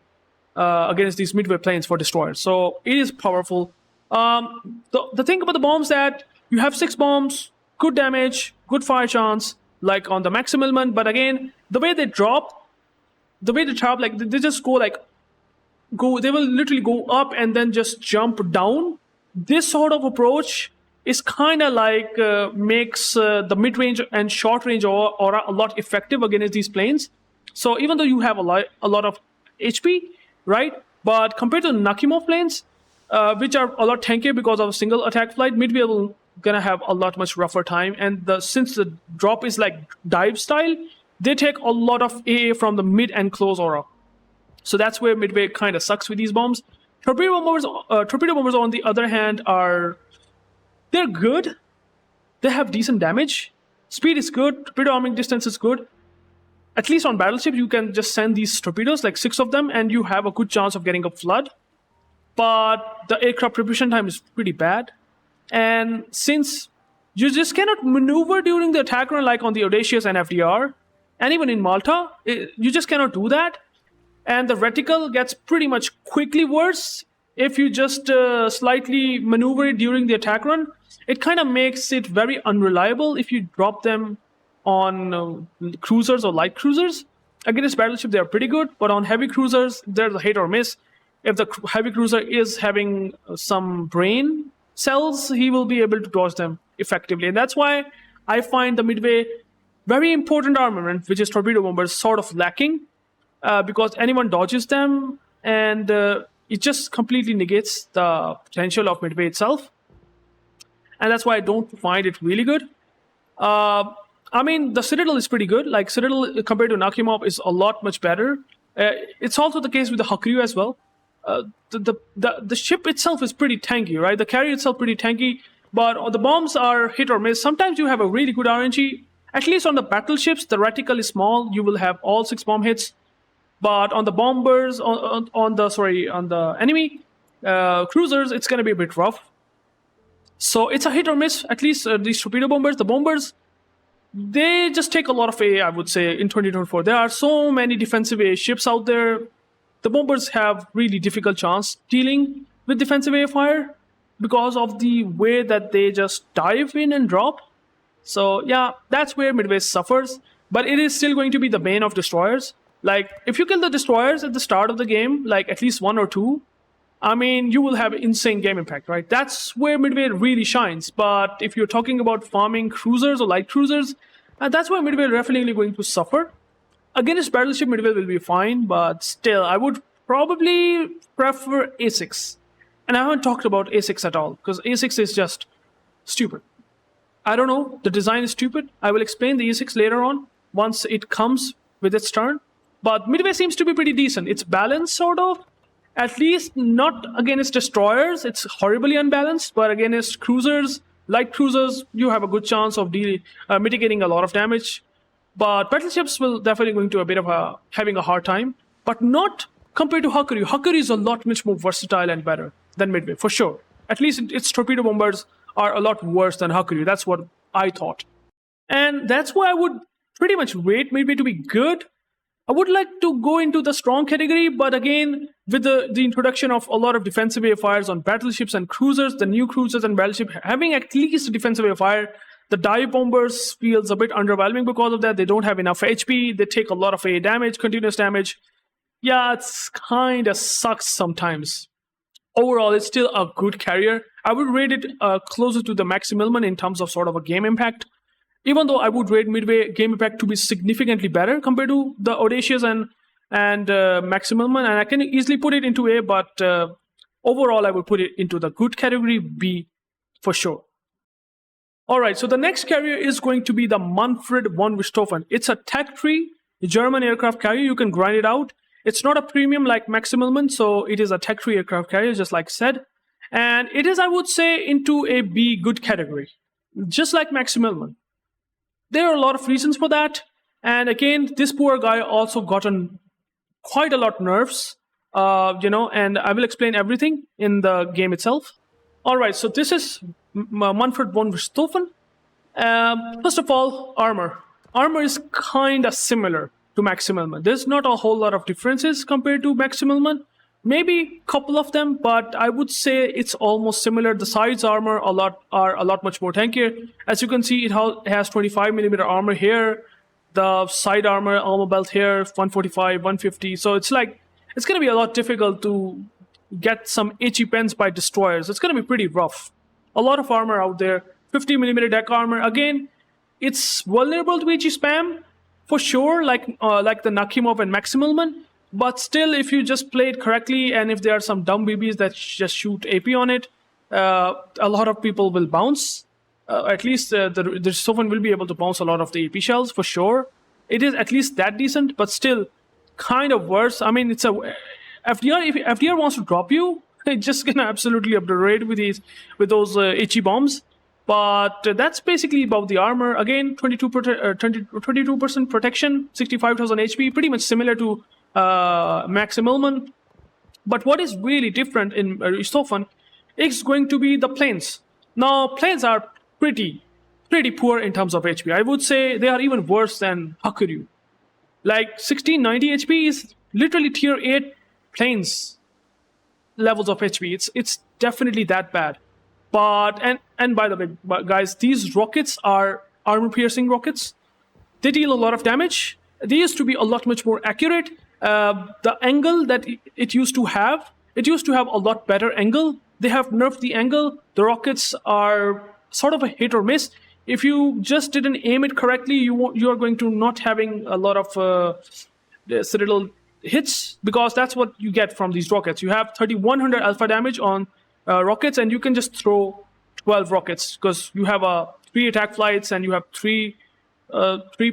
against these Midway planes for destroyers. So it is powerful. The thing about the bombs that you have 6 bombs, good damage, good fire chance, like on the Max Immelmann. But again, the way they drop, like they just they will literally go up and then just jump down. This sort of approach is kind of like makes the mid-range and short-range aura a lot effective against these planes. So even though you have a lot of HP, right? But compared to Nakhimov planes, which are a lot tankier because of a single attack flight, Midway will gonna have a lot much rougher time. And since the drop is like dive style, they take a lot of AA from the mid and close aura. So that's where Midway kind of sucks with these bombs. Torpedo bombers, on the other hand, they're good. They have decent damage. Speed is good. Torpedo arming distance is good. At least on battleships, you can just send these torpedoes, like 6 of them, and you have a good chance of getting a flood. But the aircraft propulsion time is pretty bad. And since you just cannot maneuver during the attack run like on the Audacious and FDR, and even in Malta, you just cannot do that. And the reticle gets pretty much quickly worse if you just slightly maneuver it during the attack run. It kind of makes it very unreliable if you drop them on cruisers or light cruisers. Against battleship, they are pretty good, but on heavy cruisers, there's a hit or miss. If the heavy cruiser is having some brain cells, he will be able to dodge them effectively. And that's why I find the Midway very important armament, which is torpedo bombers, sort of lacking, because anyone dodges them, and it just completely negates the potential of Midway itself. And that's why I don't find it really good. I mean, the Citadel is pretty good. Like, Citadel compared to Nakhimov is a lot much better. It's also the case with the Hakuryu as well. the ship itself is pretty tanky, right? The carrier itself pretty tanky, but the bombs are hit or miss. Sometimes you have a really good RNG. At least on the battleships, the reticle is small. You will have all 6 bomb hits. But on the bombers, on the enemy cruisers, it's going to be a bit rough. So it's a hit or miss. At least these torpedo bombers, the bombers, they just take a lot of AA, I would say, in 2024. There are so many defensive AA ships out there. The bombers have really difficult chance dealing with defensive AA fire because of the way that they just dive in and drop. So yeah, that's where Midway suffers. But it is still going to be the bane of destroyers. Like, if you kill the destroyers at the start of the game, like at least 1 or 2, I mean, you will have insane game impact, right? That's where Midway really shines. But if you're talking about farming cruisers or light cruisers, that's where Midway definitely going to suffer. Against battleship, Midway will be fine, but still, I would probably prefer Essex. And I haven't talked about Essex at all, because Essex is just stupid. I don't know, the design is stupid. I will explain the Essex later on, once it comes with its turn. But Midway seems to be pretty decent. It's balanced, sort of. At least not against destroyers. It's horribly unbalanced. But against cruisers, light cruisers, you have a good chance of mitigating a lot of damage. But battleships will definitely going to a bit of having a hard time. But not compared to Hakuryu. Hakuryu is a lot much more versatile and better than Midway, for sure. At least its torpedo bombers are a lot worse than Hakuryu. That's what I thought. And that's why I would pretty much rate Midway to be good. I would like to go into the strong category, but again, with the introduction of a lot of defensive air fires on battleships and cruisers, the new cruisers and battleships having at least defensive air fire, the dive bombers feels a bit underwhelming because of that. They don't have enough HP. They take a lot of AA damage, continuous damage. Yeah, it's kind of sucks sometimes. Overall, it's still a good carrier. I would rate it closer to the Immelmann in terms of sort of a game impact. Even though I would rate Midway game impact to be significantly better compared to the Audacious and Immelmann, and I can easily put it into A, but overall I would put it into the good category, B, for sure. Alright, so the next carrier is going to be the Manfred Von Richtofen. It's a Tech 3 German aircraft carrier. You can grind it out. It's not a premium like Immelmann, so it is a Tech 3 aircraft carrier, just like said. And it is, I would say, into a B good category, just like Immelmann. There are a lot of reasons for that. And again, this poor guy also gotten quite a lot nerfs, and I will explain everything in the game itself. All right, so this is Manfred von Richtofen. First of all, armor. Armor is kind of similar to Immelmann. There's not a whole lot of differences compared to Immelmann. Maybe a couple of them, but I would say it's almost similar. The sides armor are a lot much more tankier. As you can see, it has 25mm armor here. The side armor belt here, 145, 150. So it's going to be a lot difficult to get some HE pens by destroyers. It's going to be pretty rough. A lot of armor out there. 50mm deck armor. Again, it's vulnerable to HE spam for sure, like the Nakhimov and Immelmann. But still, if you just play it correctly, and if there are some dumb BBs that just shoot AP on it, a lot of people will bounce. At least the Richtofen will be able to bounce a lot of the AP shells, for sure. It is at least that decent, but still kind of worse. I mean, it's a FDR. If FDR wants to drop you, it's just gonna absolutely obliterate with those HE bombs. But that's basically about the armor. Again, 22% protection, 65,000 HP, pretty much similar to Immelmann. But what is really different in Richtofen is going to be the planes. Now, planes are pretty poor in terms of HP. I would say they are even worse than Hakuryu. Like 1690 HP is literally tier 8 planes levels of HP. It's definitely that bad. But and by the way, guys, these rockets are armor piercing rockets. They deal a lot of damage. They used to be a lot much more accurate. The angle that it used to have a lot better angle. They have nerfed the angle. The rockets are sort of a hit or miss. If you just didn't aim it correctly, you are going to not having a lot of citadel hits, because that's what you get from these rockets. You have 3100 alpha damage on rockets, and you can just throw 12 rockets because you have 3 attack flights and you have three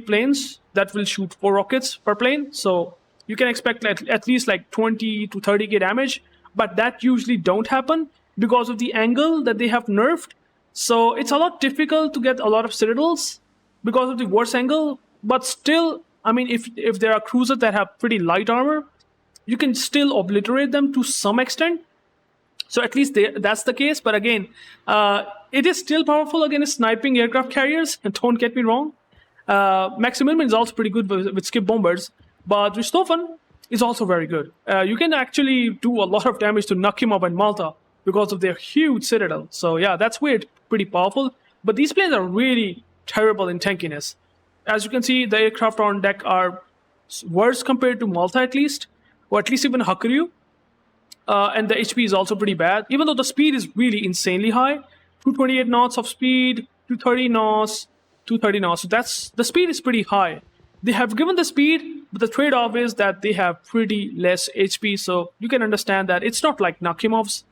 planes that will shoot 4 rockets per plane. So you can expect at least like 20 to 30k damage but that usually don't happen because of the angle that they have nerfed. So it's a lot difficult to get a lot of citadels because of the worse angle. But still, I mean, if there are cruisers that have pretty light armor, you can still obliterate them to some extent. So at least that's the case. But again, it is still powerful against sniping aircraft carriers. And don't get me wrong. Max Immelmann is also pretty good with skip bombers. But Richtofen is also very good. You can actually do a lot of damage to Nakhimov and Malta because of their huge citadel. So yeah, that's weird. Pretty powerful. But these planes are really terrible in tankiness. As you can see, the aircraft on deck are worse compared to Malta at least. Or at least even Hakuryu. And the HP is also pretty bad, even though the speed is really insanely high. 228 knots of speed, 230 knots, 230 knots. So the speed is pretty high. They have given the speed, but the trade-off is that they have pretty less HP. So you can understand that it's not like Nakhimov's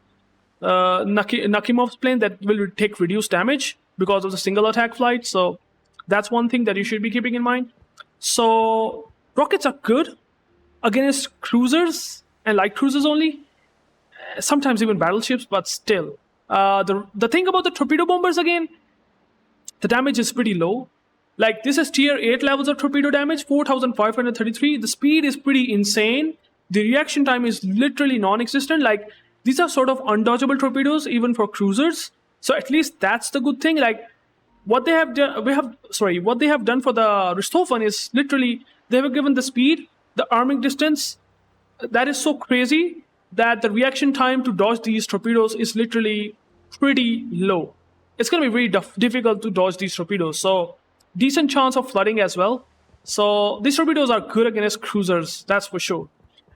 plane that will take reduced damage because of the single attack flight. So that's one thing that you should be keeping in mind. So rockets are good against cruisers and light cruisers only. Sometimes even battleships, but still. The thing about the torpedo bombers again, the damage is pretty low. Like this is tier 8 levels of torpedo damage, 4,533. The speed is pretty insane. The reaction time is literally non-existent. Like these are sort of undodgeable torpedoes even for cruisers. So at least that's the good thing. Like what they have done, what they have done for the Richtofen is literally they have given the speed, the arming distance. That is so crazy that the reaction time to dodge these torpedoes is literally pretty low. It's going to be very difficult to dodge these torpedoes. So decent chance of flooding as well. So these torpedoes are good against cruisers, that's for sure.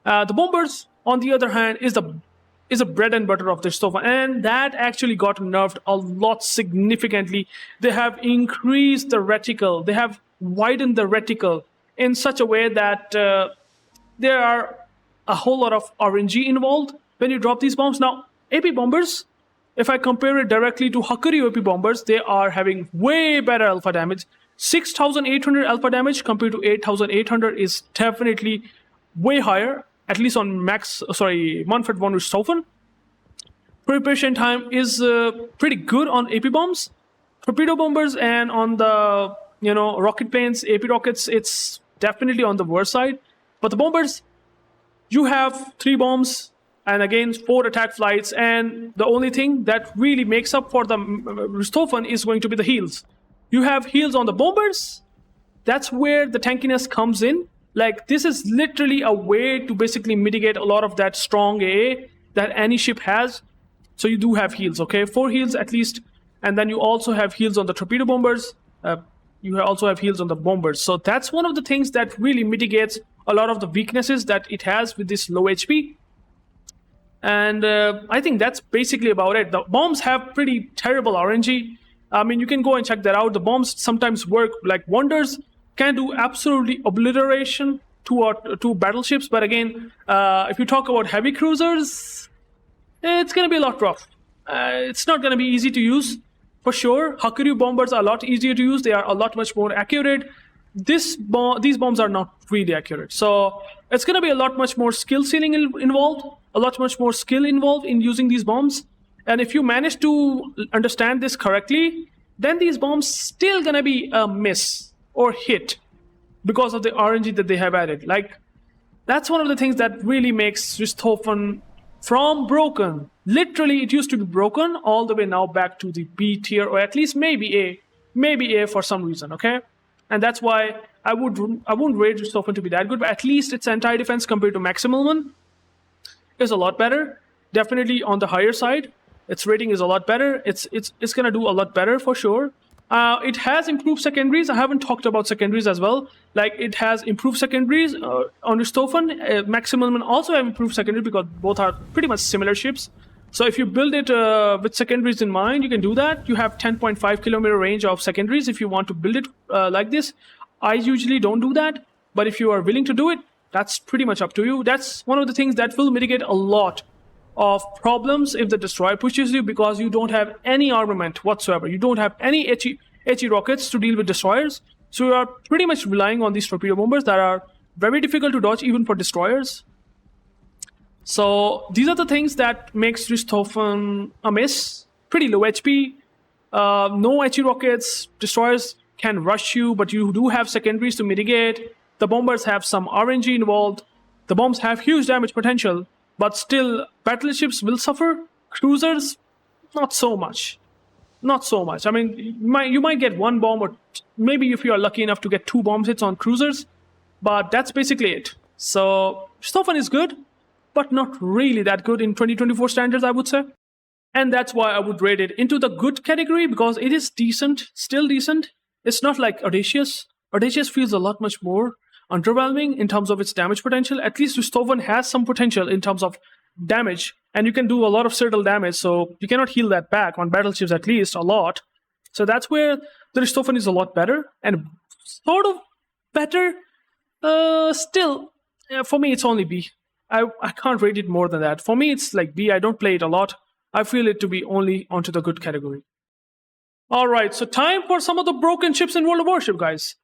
The bombers, on the other hand, is a bread and butter of this stuff, and that actually got nerfed a lot significantly. They have increased the reticle. They have widened the reticle in such a way that there are a whole lot of RNG involved when you drop these bombs. Now, AP bombers, if I compare it directly to Hakuryu AP bombers, they are having way better alpha damage. 6,800 alpha damage compared to 8,800 is definitely way higher, at least on Manfred Von Richtofen. Preparation time is pretty good on AP bombs. Torpedo bombers and on the rocket planes, AP rockets, it's definitely on the worst side. But the bombers, you have 3 bombs and again 4 attack flights, and the only thing that really makes up for the Richtofen is going to be the heals. You have heals on the bombers. That's where the tankiness comes in. Like this is literally a way to basically mitigate a lot of that strong AA that any ship has. So you do have heals, okay? 4 heals at least, and then you also have heals on the torpedo bombers. You also have heals on the bombers. So that's one of the things that really mitigates a lot of the weaknesses that it has with this low HP. And I think that's basically about it. The bombs have pretty terrible RNG. I mean, you can go and check that out. The bombs sometimes work like wonders, can do absolutely obliteration to battleships. But again, if you talk about heavy cruisers, it's going to be a lot rough. It's not going to be easy to use. For sure, Hakuryu bombers are a lot easier to use. They are a lot much more accurate. These bombs are not really accurate. So it's going to be a lot much more skill ceiling involved, a lot much more skill involved in using these bombs. And if you manage to understand this correctly, then these bombs still going to be a miss or hit because of the RNG that they have added. Like, that's one of the things that really makes Richtofen from broken. Literally, it used to be broken all the way now back to the B tier, or at least maybe A for some reason, okay? And that's why I wouldn't rate Richtofen to be that good, but at least its anti-defense compared to Max Immelmann is a lot better. Definitely on the higher side. Its rating is a lot better. It's gonna do a lot better for sure. It has improved secondaries. I haven't talked about secondaries as well. Like, it has improved secondaries on Richtofen. Max Immelmann also have improved secondaries because both are pretty much similar ships. So if you build it with secondaries in mind, you can do that. You have 10.5 kilometer range of secondaries if you want to build it like this. I usually don't do that, but if you are willing to do it, that's pretty much up to you. That's one of the things that will mitigate a lot of problems if the destroyer pushes you, because you don't have any armament whatsoever. You don't have any HE rockets to deal with destroyers. So you are pretty much relying on these torpedo bombers that are very difficult to dodge even for destroyers. So these are the things that makes Richtofen a miss. Pretty low HP, no HE rockets, destroyers can rush you, but you do have secondaries to mitigate. The bombers have some RNG involved. The bombs have huge damage potential, but still battleships will suffer. Cruisers, not so much. Not so much. I mean, you might get one bomb, or maybe if you are lucky enough to get 2 bomb hits on cruisers, but that's basically it. So Richtofen is good, but not really that good in 2024 standards, I would say. And that's why I would rate it into the good category, because it is decent, still decent. It's not like Audacious. Audacious feels a lot much more underwhelming in terms of its damage potential. At least Richtofen has some potential in terms of damage, and you can do a lot of certain damage, so you cannot heal that back on battleships, at least a lot. So that's where the Richtofen is a lot better, and sort of better. Still, for me, it's only B. I can't rate it more than that. For me, it's like B. I don't play it a lot. I feel it to be only onto the good category. Alright, so time for some of the broken ships in World of Warship, guys.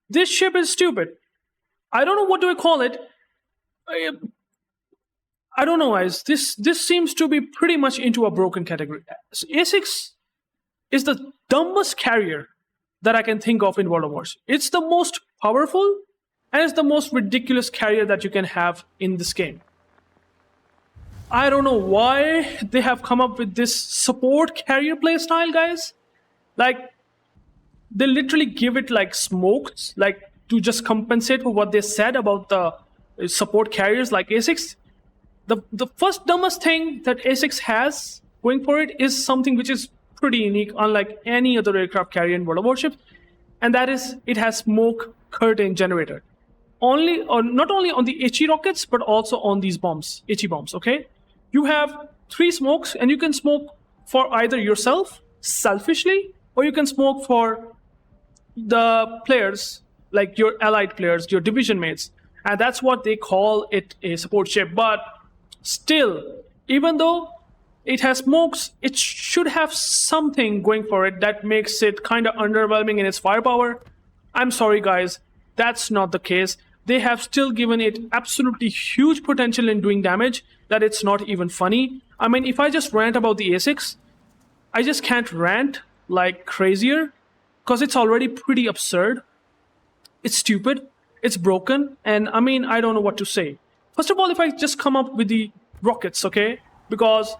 This ship is stupid. I don't know what do I call it. I don't know, guys. This seems to be pretty much into a broken category. Essex is the dumbest carrier that I can think of in World of Warship. It's the most powerful, and it's the most ridiculous carrier that you can have in this game. I don't know why they have come up with this support carrier playstyle, guys. Like, they literally give it like smokes, like to just compensate for what they said about the support carriers like Essex. The first dumbest thing that Essex has going for it is something which is pretty unique, unlike any other aircraft carrier in World of Warship, and that is it has smoke curtain generator. Not only on the HE rockets, but also on these bombs, HE bombs, okay? You have 3 smokes, and you can smoke for either yourself, selfishly, or you can smoke for the players, like your allied players, your division mates. And that's what they call it, a support ship. But still, even though it has smokes, it should have something going for it that makes it kind of underwhelming in its firepower. I'm sorry, guys, that's not the case. They have still given it absolutely huge potential in doing damage that it's not even funny. I mean, if I just rant about the Essex, I just can't rant like crazier because it's already pretty absurd. It's stupid, it's broken, and I mean, I don't know what to say. First of all, if I just come up with the rockets, okay? Because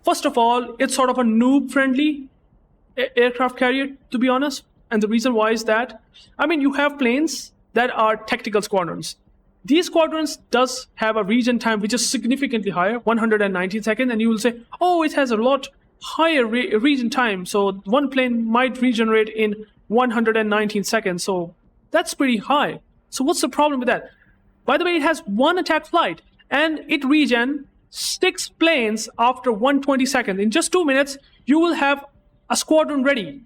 first of all, it's sort of a noob-friendly aircraft carrier, to be honest. And the reason why is that, I mean, you have planes that are tactical squadrons. These squadrons does have a regen time which is significantly higher, 119 seconds, and you will say, oh, it has a lot higher regen time, so one plane might regenerate in 119 seconds, so that's pretty high. So what's the problem with that? By the way, it has 1 attack flight, and it regen 6 planes after 120 seconds. In just 2 minutes, you will have a squadron ready.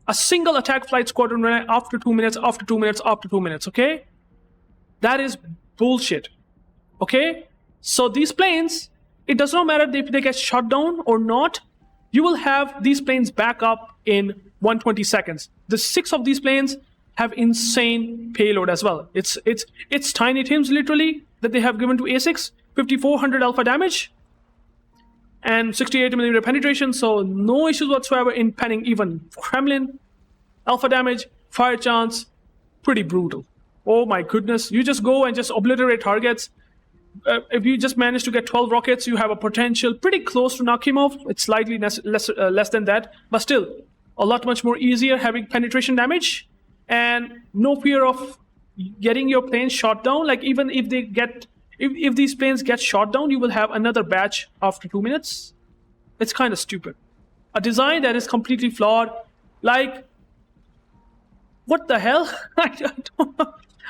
A single attack flight squadron ready after 2 minutes, after 2 minutes, after 2 minutes, okay? That is bullshit, okay? So these planes, it does not matter if they get shot down or not, you will have these planes back up in 120 seconds. The 6 of these planes have insane payload as well. It's Tiny Tims, literally, that they have given to Essex, 5400 alpha damage, and 68mm penetration, so no issues whatsoever in penning even Kremlin. Alpha damage, fire chance, pretty brutal. Oh my goodness, you just go and just obliterate targets. If you just manage to get 12 rockets, you have a potential pretty close to Nakhimov. It's slightly less than that, but still a lot much more easier having penetration damage and no fear of getting your planes shot down. Like even if they get, if these planes get shot down, you will have another batch after 2 minutes. It's kind of stupid. A design that is completely flawed. Like, what the hell?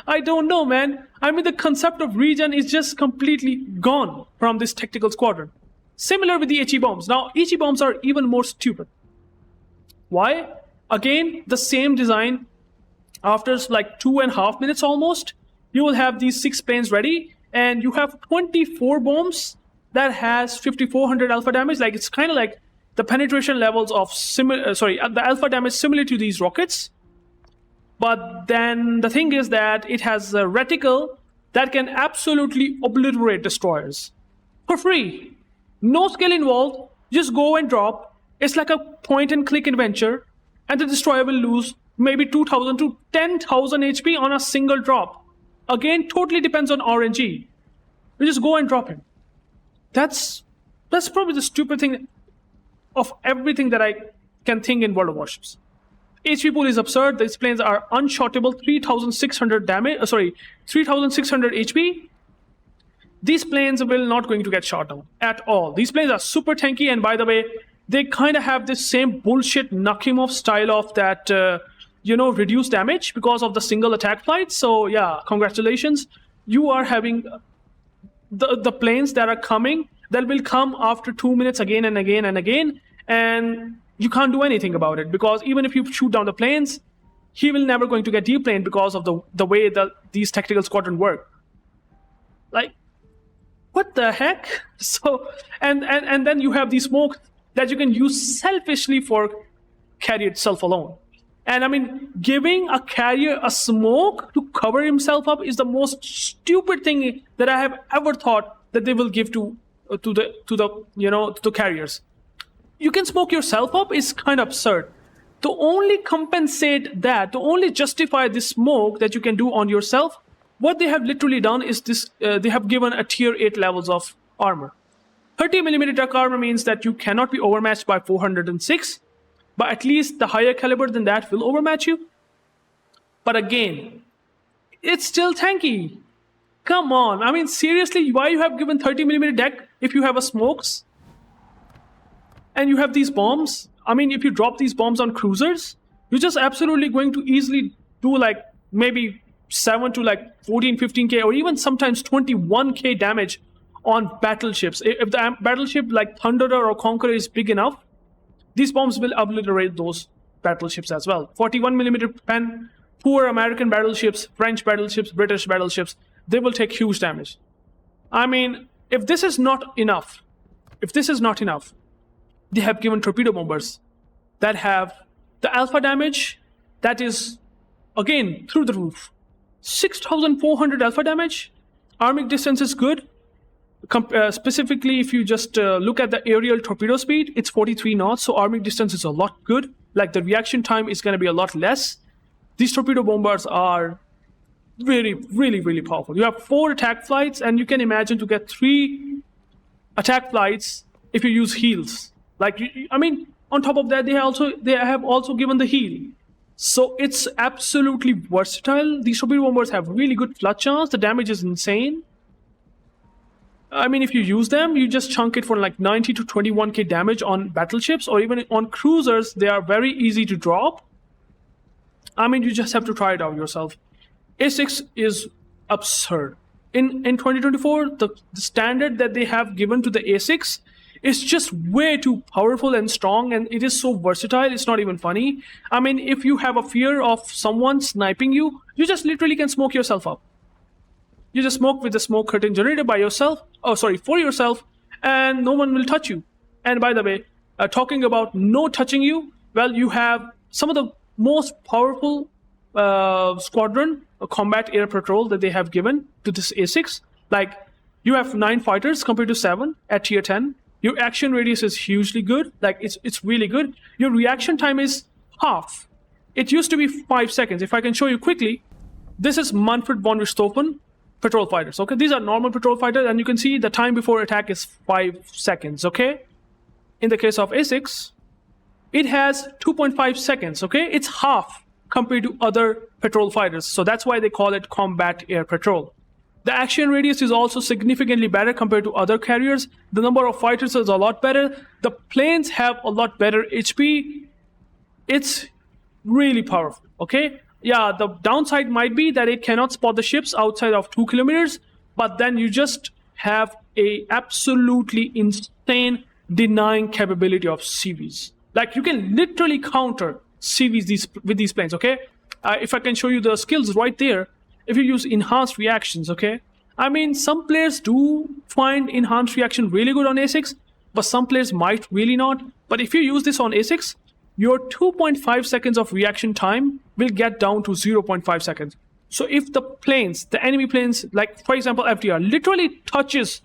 I don't know, man. I mean, the concept of regen is just completely gone from this tactical squadron. Similar with the HE bombs. Now, HE bombs are even more stupid. Why? Again, the same design. After like 2.5 minutes almost, you will have these 6 planes ready, and you have 24 bombs that has 5400 alpha damage. Like, it's kind of like the penetration levels of the alpha damage similar to these rockets. But then the thing is that it has a reticle that can absolutely obliterate destroyers. for free. No skill involved. Just go and drop. It's like a point and click adventure, and the destroyer will lose maybe 2,000 to 10,000 HP on a single drop. Again, totally depends on RNG. You just go and drop him. That's probably the stupid thing of everything that I can think in World of Warships. HP pool is absurd. These planes are unshottable. 3,600 damage. 3,600 HP. These planes will not going to get shot down at all. These planes are super tanky, and by the way, they kind of have this same bullshit Nakhimov style of that, reduced damage because of the single attack flight. So yeah, congratulations. You are having the planes that are coming, that will come after 2 minutes again and again and again, and you can't do anything about it, because even if you shoot down the planes, he will never going to get deplaned because of the way that these tactical squadron work. Like, what the heck? So, and then you have the smoke that you can use selfishly for carrier itself alone. And I mean, giving a carrier a smoke to cover himself up is the most stupid thing that I have ever thought that they will give to the carriers. You can smoke yourself up is kind of absurd. To only compensate that, to only justify this smoke that you can do on yourself, what they have literally done is this: they have given a tier 8 levels of armor. 30mm truck armor means that you cannot be overmatched by 406, but at least the higher caliber than that will overmatch you. But again, it's still tanky. Come on, I mean, seriously, why you have given 30mm deck if you have a smokes? And you have these bombs? I mean, if you drop these bombs on cruisers, you're just absolutely going to easily do like maybe 7 to like 14, 15k, or even sometimes 21k damage on battleships. If the battleship like Thunderer or Conqueror is big enough, these bombs will obliterate those battleships as well. 41mm pen, poor American battleships, French battleships, British battleships, they will take huge damage. I mean, if this is not enough, they have given torpedo bombers that have the alpha damage that is, again, through the roof. 6,400 alpha damage. Arming distance is good. Specifically, if you just look at the aerial torpedo speed, it's 43 knots, so arming distance is a lot good. Like, the reaction time is going to be a lot less. These torpedo bombers are really, really, really powerful. You have 4 attack flights, and you can imagine to get 3 attack flights if you use heals. Like, I mean, on top of that, they have also given the heal. So it's absolutely versatile. These torpedo bombers have really good flood chance. The damage is insane. I mean, if you use them, you just chunk it for like 90 to 21k damage on battleships, or even on cruisers. They are very easy to drop. I mean, you just have to try it out yourself. Essex is absurd. In 2024, the standard that they have given to the Essex is just way too powerful and strong, and it is so versatile, it's not even funny. I mean, if you have a fear of someone sniping you, you just literally can smoke yourself up. You just smoke with the smoke curtain generated by yourself, for yourself, and no one will touch you. And by the way, talking about no touching you, well, you have some of the most powerful squadron combat air patrol that they have given to this Essex. Like, you have 9 fighters compared to 7 at tier 10. Your action radius is hugely good. Like, it's really good. Your reaction time is half. It used to be 5 seconds. If I can show you quickly, this is Manfred Von Richtofen patrol fighters. Okay, these are normal patrol fighters, and you can see the time before attack is 5 seconds. Okay, in the case of Essex, it has 2.5 seconds. Okay, it's half compared to other patrol fighters. So that's why they call it combat air patrol. The action radius is also significantly better compared to other carriers. The number of fighters is a lot better. The planes have a lot better HP. It's really powerful, okay? Yeah, the downside might be that it cannot spot the ships outside of 2 kilometers, but then you just have a absolutely insane denying capability of CVs. Like, you can literally counter CVs with these planes, okay? If I can show you the skills right there, if you use enhanced reactions, okay? I mean, some players do find enhanced reaction really good on Essex, but some players might really not. But if you use this on Essex, your 2.5 seconds of reaction time will get down to 0.5 seconds. So if the planes, the enemy planes, like for example FDR, literally touches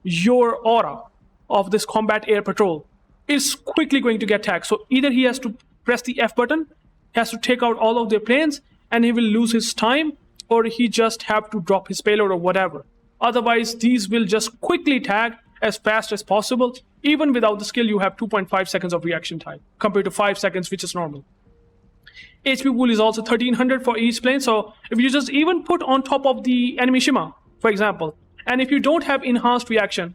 your aura of this combat air patrol is quickly going to get tagged. So either he has to press the F button, he has to take out all of their planes, and he will lose his time, or he just have to drop his payload or whatever. Otherwise, these will just quickly tag as fast as possible. Even without the skill, you have 2.5 seconds of reaction time compared to 5 seconds, which is normal. HP pool is also 1300 for each plane. So if you just even put on top of the enemy Shima, for example, and if you don't have enhanced reaction,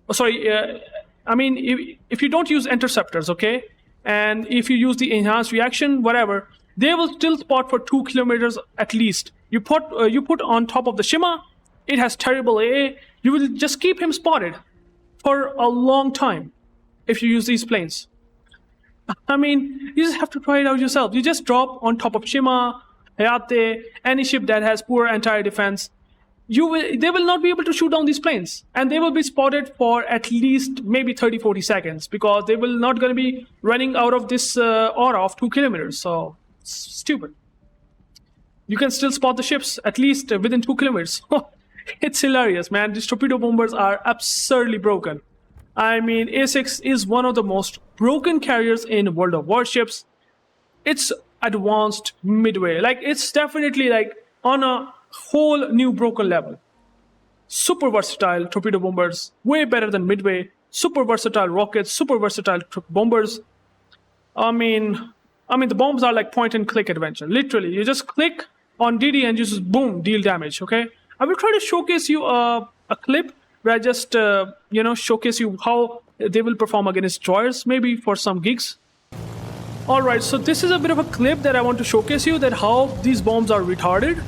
if you don't use interceptors, okay, and if you use the enhanced reaction, whatever, they will still spot for 2 kilometers at least. You put on top of the Shima, it has terrible AA. You will just keep him spotted for a long time if you use these planes. I mean, you just have to try it out yourself. You just drop on top of Shima, Hayate, any ship that has poor anti-air defense. They will not be able to shoot down these planes, and they will be spotted for at least maybe 30-40 seconds, because they will not going to be running out of this aura of 2 kilometers. So stupid. You can still spot the ships at least within 2 kilometers. It's hilarious, man. These torpedo bombers are absurdly broken. I mean, Essex is one of the most broken carriers in World of Warships. It's advanced Midway. Like, it's definitely like on a whole new broken level. Super versatile torpedo bombers, way better than Midway. Super versatile rockets, super versatile bombers. I mean, the bombs are like point and click adventure. Literally, you just click on DD and you just boom, deal damage. Okay, I will try to showcase you a clip where I just showcase you how they will perform against destroyers, maybe for some gigs. Alright, so this is a bit of a clip that I want to showcase you that how these bombs are retarded.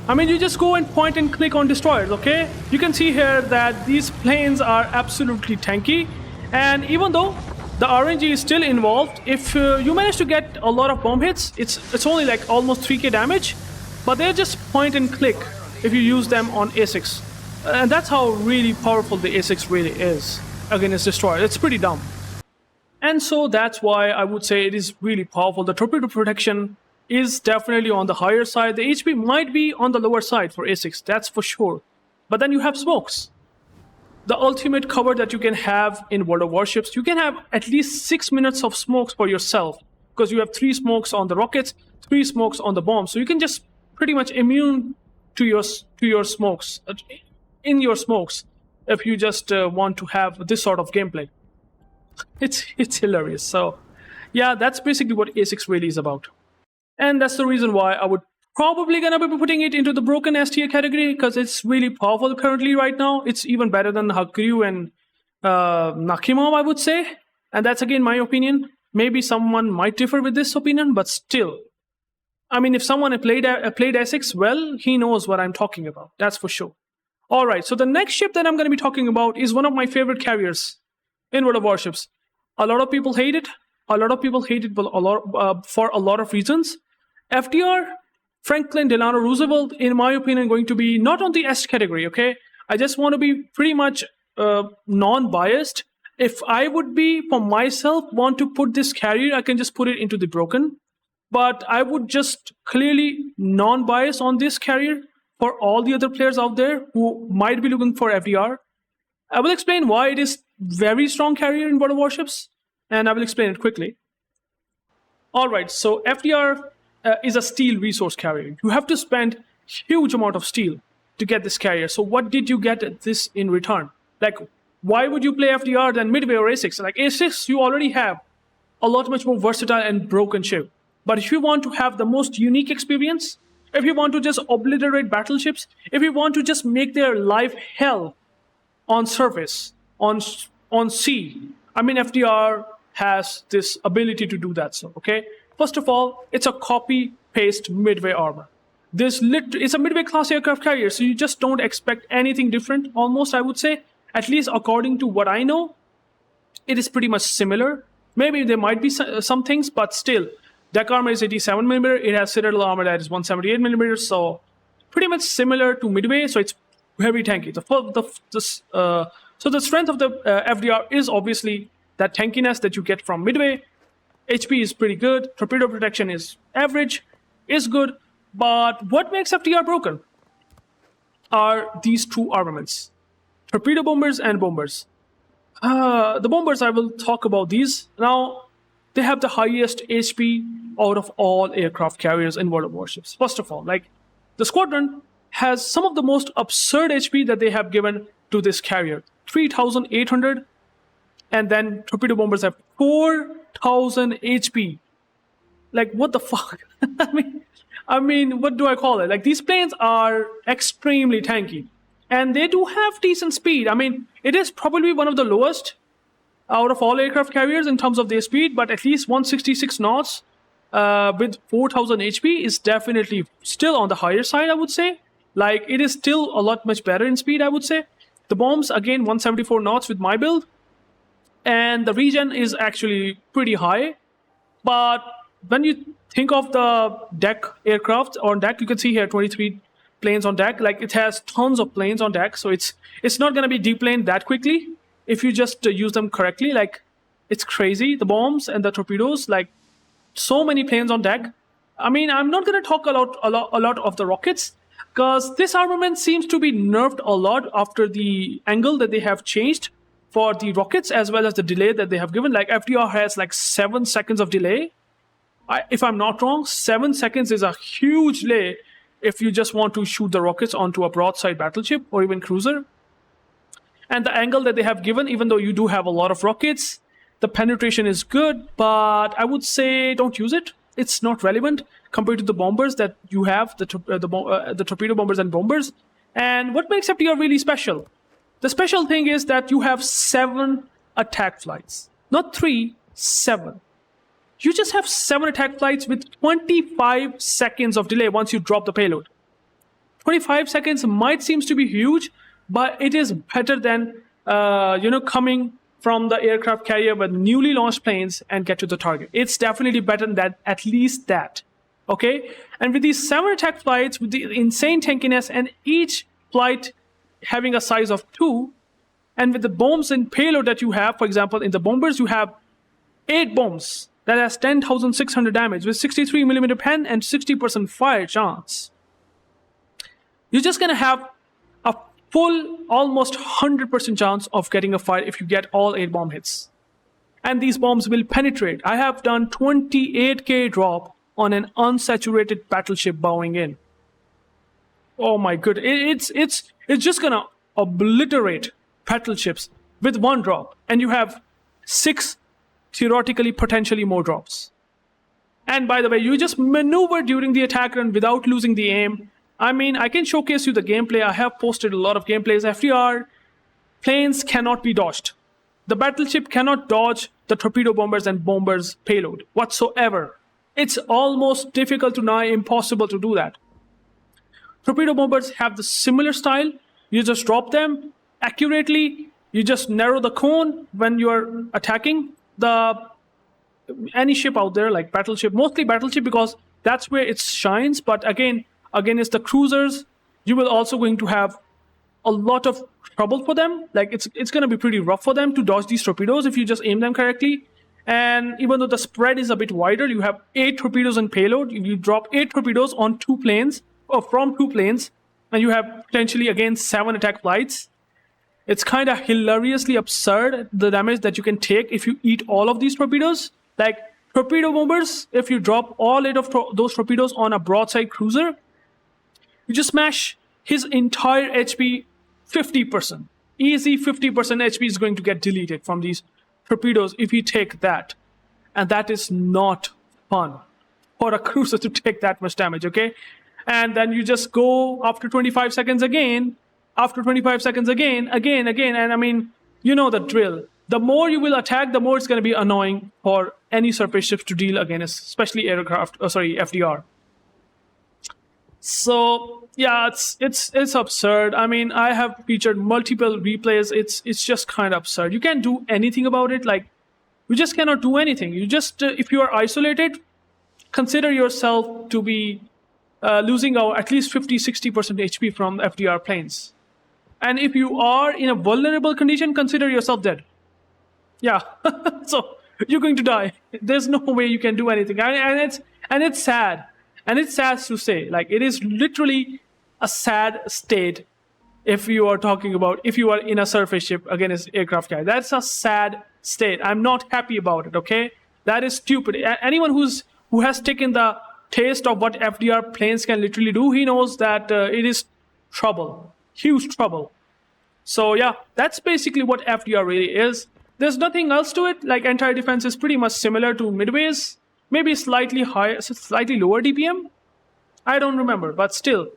I mean, you just go and point and click on destroyers, okay? You can see here that these planes are absolutely tanky, and even though the RNG is still involved, if you manage to get a lot of bomb hits, it's only like almost 3k damage, but they're just point and click if you use them on Essex. And that's how really powerful the Essex really is against destroyers. It's pretty dumb. And so that's why I would say it is really powerful. The torpedo protection is definitely on the higher side. The HP might be on the lower side for Essex, that's for sure. But then you have smokes. The ultimate cover that you can have in World of Warships, you can have at least 6 minutes of smokes for yourself, because you have 3 smokes on the rockets, 3 smokes on the bombs. So you can just pretty much immune to your smokes, in your smokes, if you just want to have this sort of gameplay. It's hilarious. So yeah, that's basically what Essex really is about. And that's the reason why I would probably gonna be putting it into the broken S tier category, because it's really powerful currently right now. It's even better than Hakuryu and Nakhimov, I would say. And that's again my opinion. Maybe someone might differ with this opinion, but still, I mean, if someone played Essex, well, he knows what I'm talking about. That's for sure. Alright, so the next ship that I'm going to be talking about is one of my favorite carriers in World of Warships. A lot of people hate it. A lot of people hate it for a lot of reasons. FDR, Franklin Delano Roosevelt, in my opinion, going to be not on the S category, okay? I just want to be pretty much non-biased. If I would be, for myself, want to put this carrier, I can just put it into the broken. But I would just clearly non-bias on this carrier for all the other players out there who might be looking for FDR. I will explain why it is very strong carrier in World of Warships, and I will explain it quickly. Alright, so FDR is a steel resource carrier. You have to spend huge amount of steel to get this carrier. So what did you get this in return? Like, why would you play FDR than Midway or Essex? Like Essex, you already have a lot much more versatile and broken ship. But if you want to have the most unique experience, if you want to just obliterate battleships, if you want to just make their life hell on surface, on sea, I mean, FDR has this ability to do that. So, okay, first of all, it's a copy-paste Midway armor. It's a Midway class aircraft carrier, so you just don't expect anything different, almost, I would say. At least according to what I know, it is pretty much similar. Maybe there might be some things, but still, deck armor is 87mm, it has citadel armor that is 178mm, so pretty much similar to Midway, so it's very tanky. So the strength of the FDR is obviously that tankiness that you get from Midway. HP is pretty good, torpedo protection is average, is good, but what makes FDR broken are these two armaments. torpedo bombers and bombers. The bombers, I will talk about these. Now, they have the highest HP out of all aircraft carriers in World of Warships. First of all, like, the squadron has some of the most absurd HP that they have given to this carrier. 3,800, and then torpedo bombers have 4,000 HP. Like, what the fuck? I mean, what do I call it? Like, these planes are extremely tanky, and they do have decent speed. I mean, it is probably one of the lowest out of all aircraft carriers in terms of their speed, but at least 166 knots with 4,000 HP is definitely still on the higher side, I would say. Like, it is still a lot much better in speed, I would say. The bombs, again, 174 knots with my build, and the regen is actually pretty high. But when you think of the deck aircraft on deck, you can see here 23 planes on deck. Like, it has tons of planes on deck, so it's not going to be deplaned that quickly if you just use them correctly. Like, it's crazy, the bombs and the torpedoes, like, so many planes on deck. I mean, I'm not going to talk a lot of the rockets, because this armament seems to be nerfed a lot after the angle that they have changed for the rockets, as well as the delay that they have given. Like, FDR has like 7 seconds of delay. If I'm not wrong, 7 seconds is a huge delay if you just want to shoot the rockets onto a broadside battleship or even cruiser. And the angle that they have given, even though you do have a lot of rockets, the penetration is good, but I would say don't use it. It's not relevant compared to the bombers that you have, the torpedo bombers and bombers. And what makes FDR really special? The special thing is that you have 7 attack flights. Not 3, 7. You just have 7 attack flights with 25 seconds of delay once you drop the payload. 25 seconds might seem to be huge, but it is better than coming from the aircraft carrier with newly launched planes and get to the target. It's definitely better than that, at least that. Okay? And with these 7 attack flights, with the insane tankiness, and each flight having a size of 2, and with the bombs and payload that you have, for example, in the bombers, you have 8 bombs that has 10,600 damage with 63mm pen and 60% fire chance. You're just going to have a full, almost 100% chance of getting a fire if you get all 8 bomb hits. And these bombs will penetrate. I have done 28k drop on an unsaturated battleship bowing in. Oh my goodness. It's just going to obliterate battleships with 1 drop. And you have 6 theoretically, potentially more drops. And by the way, you just maneuver during the attack run without losing the aim. I mean, I can showcase you the gameplay. I have posted a lot of gameplays. FDR, planes cannot be dodged. The battleship cannot dodge the torpedo bombers and bombers payload whatsoever. It's almost difficult to nigh impossible to do that. Torpedo bombers have the similar style. You just drop them accurately. You just narrow the cone when you are attacking any ship out there, like battleship, mostly battleship, because that's where it shines. But again, it's the cruisers. You will also going to have a lot of trouble for them. Like, it's going to be pretty rough for them to dodge these torpedoes if you just aim them correctly. And even though the spread is a bit wider, you have 8 torpedoes in payload. You drop 8 torpedoes on 2 planes, or from 2 planes, and you have potentially, again, 7 attack flights. It's kind of hilariously absurd, the damage that you can take if you eat all of these torpedoes. Like, torpedo bombers, if you drop all 8 of those torpedoes on a broadside cruiser, you just smash his entire HP 50%. Easy 50% HP is going to get deleted from these torpedoes if you take that. And that is not fun for a cruiser to take that much damage, okay? And then you just go after 25 seconds again, again, and I mean, you know the drill. The more you will attack, the more it's going to be annoying for any surface ships to deal against, especially FDR. So yeah, it's absurd. I mean, I have featured multiple replays. It's just kind of absurd. You can't do anything about it. Like, you just cannot do anything. You just if you are isolated, consider yourself to be losing at least 50-60% HP from FDR planes. And if you are in a vulnerable condition, consider yourself dead. Yeah, so you're going to die. There's no way you can do anything. And it's sad. And it's sad to say. Like, it is literally a sad state if you are talking about if you are in a surface ship against aircraft carrier. That's a sad state. I'm not happy about it, okay? That is stupid. Anyone who has taken the taste of what FDR planes can literally do, he knows that it is trouble, huge trouble. So yeah, that's basically what FDR really is. There's nothing else to it. Like, anti-defense is pretty much similar to Midway's, maybe slightly higher, slightly lower DPM. I don't remember, but still,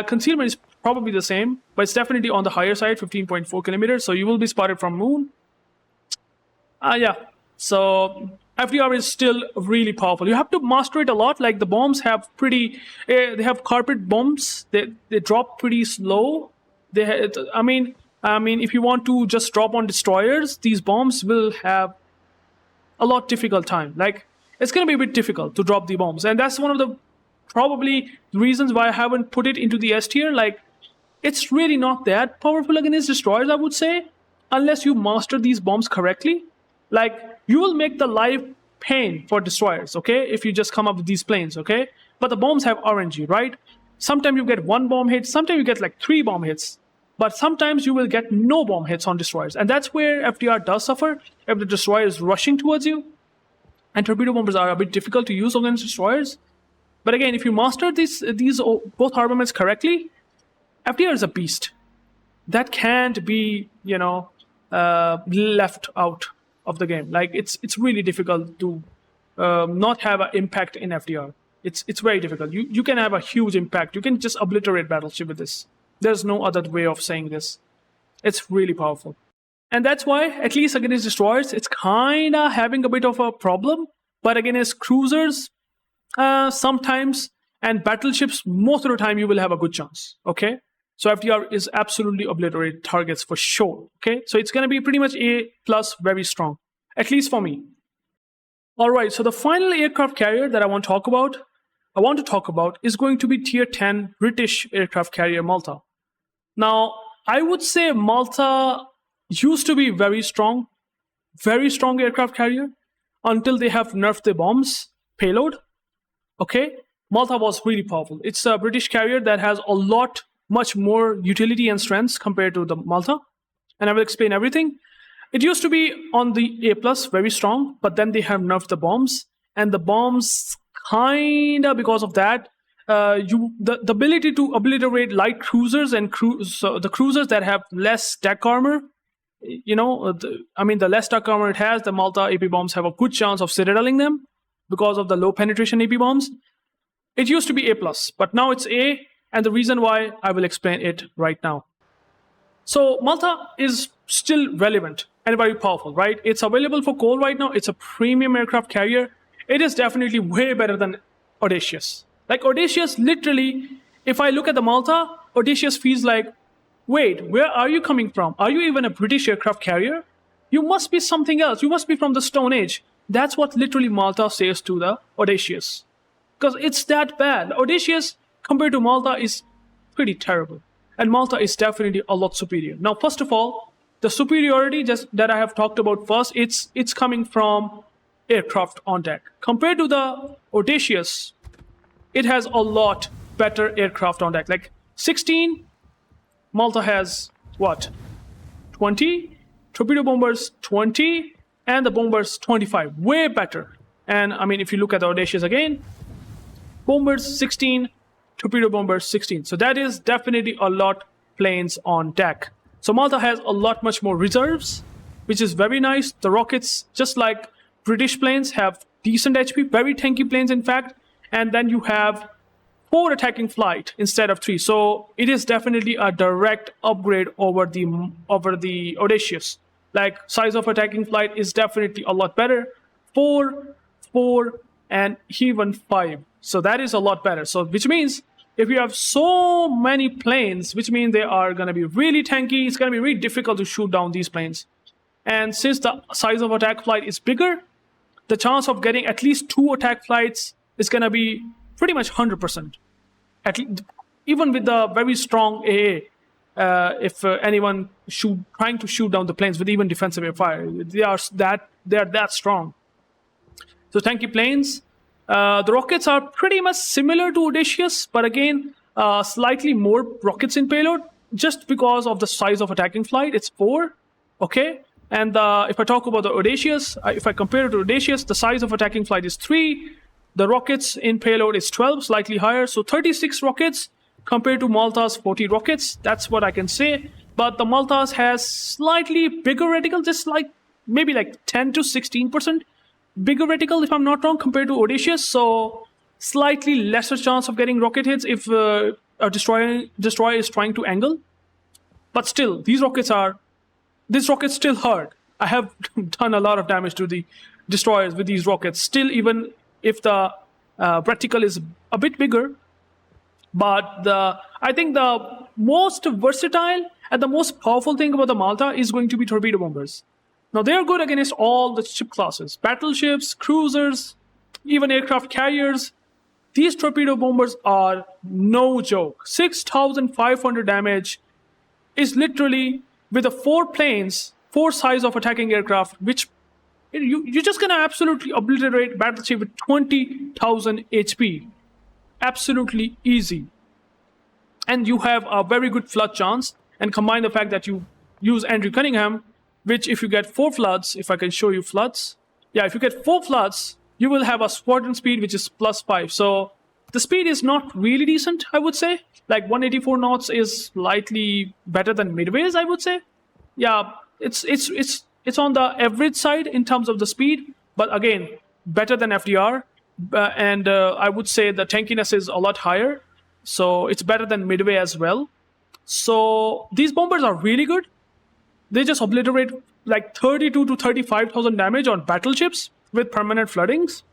concealment is probably the same, but it's definitely on the higher side, 15.4 kilometers. So you will be spotted from moon. Yeah. So FDR is still really powerful. You have to master it a lot. Like, the bombs have they have carpet bombs. They drop pretty slow. I mean, if you want to just drop on destroyers, these bombs will have a lot difficult time. Like, it's going to be a bit difficult to drop the bombs. And that's one of the probably reasons why I haven't put it into the S tier. Like, it's really not that powerful against destroyers, I would say, unless you master these bombs correctly. Like, you will make the life pain for destroyers, okay, if you just come up with these planes, okay? But the bombs have RNG, right? Sometimes you get one bomb hit, sometimes you get like 3 bomb hits. But sometimes you will get no bomb hits on destroyers. And that's where FDR does suffer if the destroyer is rushing towards you. And torpedo bombers are a bit difficult to use against destroyers. But again, if you master these both armaments correctly, FDR is a beast. That can't be, left out of the game. Like, it's really difficult to not have an impact in FDR. It's very difficult. You can have a huge impact. You can just obliterate battleship with this. There's no other way of saying this. It's really powerful. And that's why, at least against destroyers, it's kind of having a bit of a problem. But against cruisers, sometimes, and battleships, most of the time, you will have a good chance. Okay? So FDR is absolutely obliterate targets for sure. Okay? So it's going to be pretty much A+, very strong. At least for me. Alright, so the final aircraft carrier that I want to talk about is going to be Tier 10 British aircraft carrier Malta. Now, I would say Malta used to be very strong aircraft carrier until they have nerfed the bombs payload. Okay, Malta was really powerful. It's a British carrier that has much more utility and strengths compared to the Malta. And I will explain everything. It used to be on the A+, very strong, but then they have nerfed the bombs. And the bombs, kinda because of that, the ability to obliterate light cruisers and the cruisers that have less deck armor, the less deck armor it has, the Malta AP bombs have a good chance of citadeling them because of the low penetration AP bombs. It used to be A+, but now it's A, and the reason why, I will explain it right now. So Malta is still relevant and very powerful, right? It's available for coal right now. It's a premium aircraft carrier. It is definitely way better than Audacious. Like, Audacious, literally, if I look at the Malta, Audacious feels like, wait, where are you coming from? Are you even a British aircraft carrier? You must be something else. You must be from the Stone Age. That's what literally Malta says to the Audacious. Because it's that bad. Audacious, compared to Malta, is pretty terrible. And Malta is definitely a lot superior. Now, first of all, the superiority just that I have talked about first, it's coming from aircraft on deck. Compared to the Audacious, it has a lot better aircraft on deck. Like 16, Malta has what? 20? Torpedo bombers 20, and the bombers 25. Way better. And I mean, if you look at the Audacious again, bombers 16, torpedo bombers 16. So that is definitely a lot planes on deck. So Malta has a lot much more reserves, which is very nice. The rockets, just like British planes, have decent HP, very tanky planes in fact. And then you have 4 attacking flight instead of 3. So it is definitely a direct upgrade over the Audacious. Like, size of attacking flight is definitely a lot better. 4, and even 5. So that is a lot better. So which means if you have so many planes, which means they are going to be really tanky, it's going to be really difficult to shoot down these planes. And since the size of attack flight is bigger, the chance of getting at least 2 attack flights is going to be pretty much 100%. Even with the very strong AA, if anyone trying to shoot down the planes with even defensive air fire, they are that strong. So tanky planes. The rockets are pretty much similar to Audacious, but again, slightly more rockets in payload. just because of the size of attacking flight, it's 4. Okay. And if I talk about the Audacious, if I compare it to Audacious, the size of attacking flight is 3. The rockets in payload is 12, slightly higher. So 36 rockets compared to Malta's 40 rockets. That's what I can say. But the Malta's has slightly bigger reticle, just maybe 10 to 16% bigger reticle, if I'm not wrong, compared to Audacious. So slightly lesser chance of getting rocket hits if a destroyer is trying to angle. But still, this rocket's still hard. I have done a lot of damage to the destroyers with these rockets. Still, even if the reticle is a bit bigger, but I think the most versatile and the most powerful thing about the Malta is going to be torpedo bombers. Now, they are good against all the ship classes, battleships, cruisers, even aircraft carriers. These torpedo bombers are no joke. 6,500 damage is literally with the 4 planes, 4 size of attacking aircraft, which you're just going to absolutely obliterate battleship with 20,000 HP. Absolutely easy. And you have a very good flood chance. And combine the fact that you use Andrew Cunningham, which if you get 4 floods, if I can show you floods. Yeah, if you get 4 floods, you will have a squadron speed, which is +5. So the speed is not really decent, I would say. 184 knots is slightly better than Midway's, I would say. Yeah, it's on the average side in terms of the speed, but again, better than FDR. And I would say the tankiness is a lot higher. So it's better than Midway as well. So these bombers are really good. They just obliterate 32 to 35,000 damage on battleships with permanent floodings.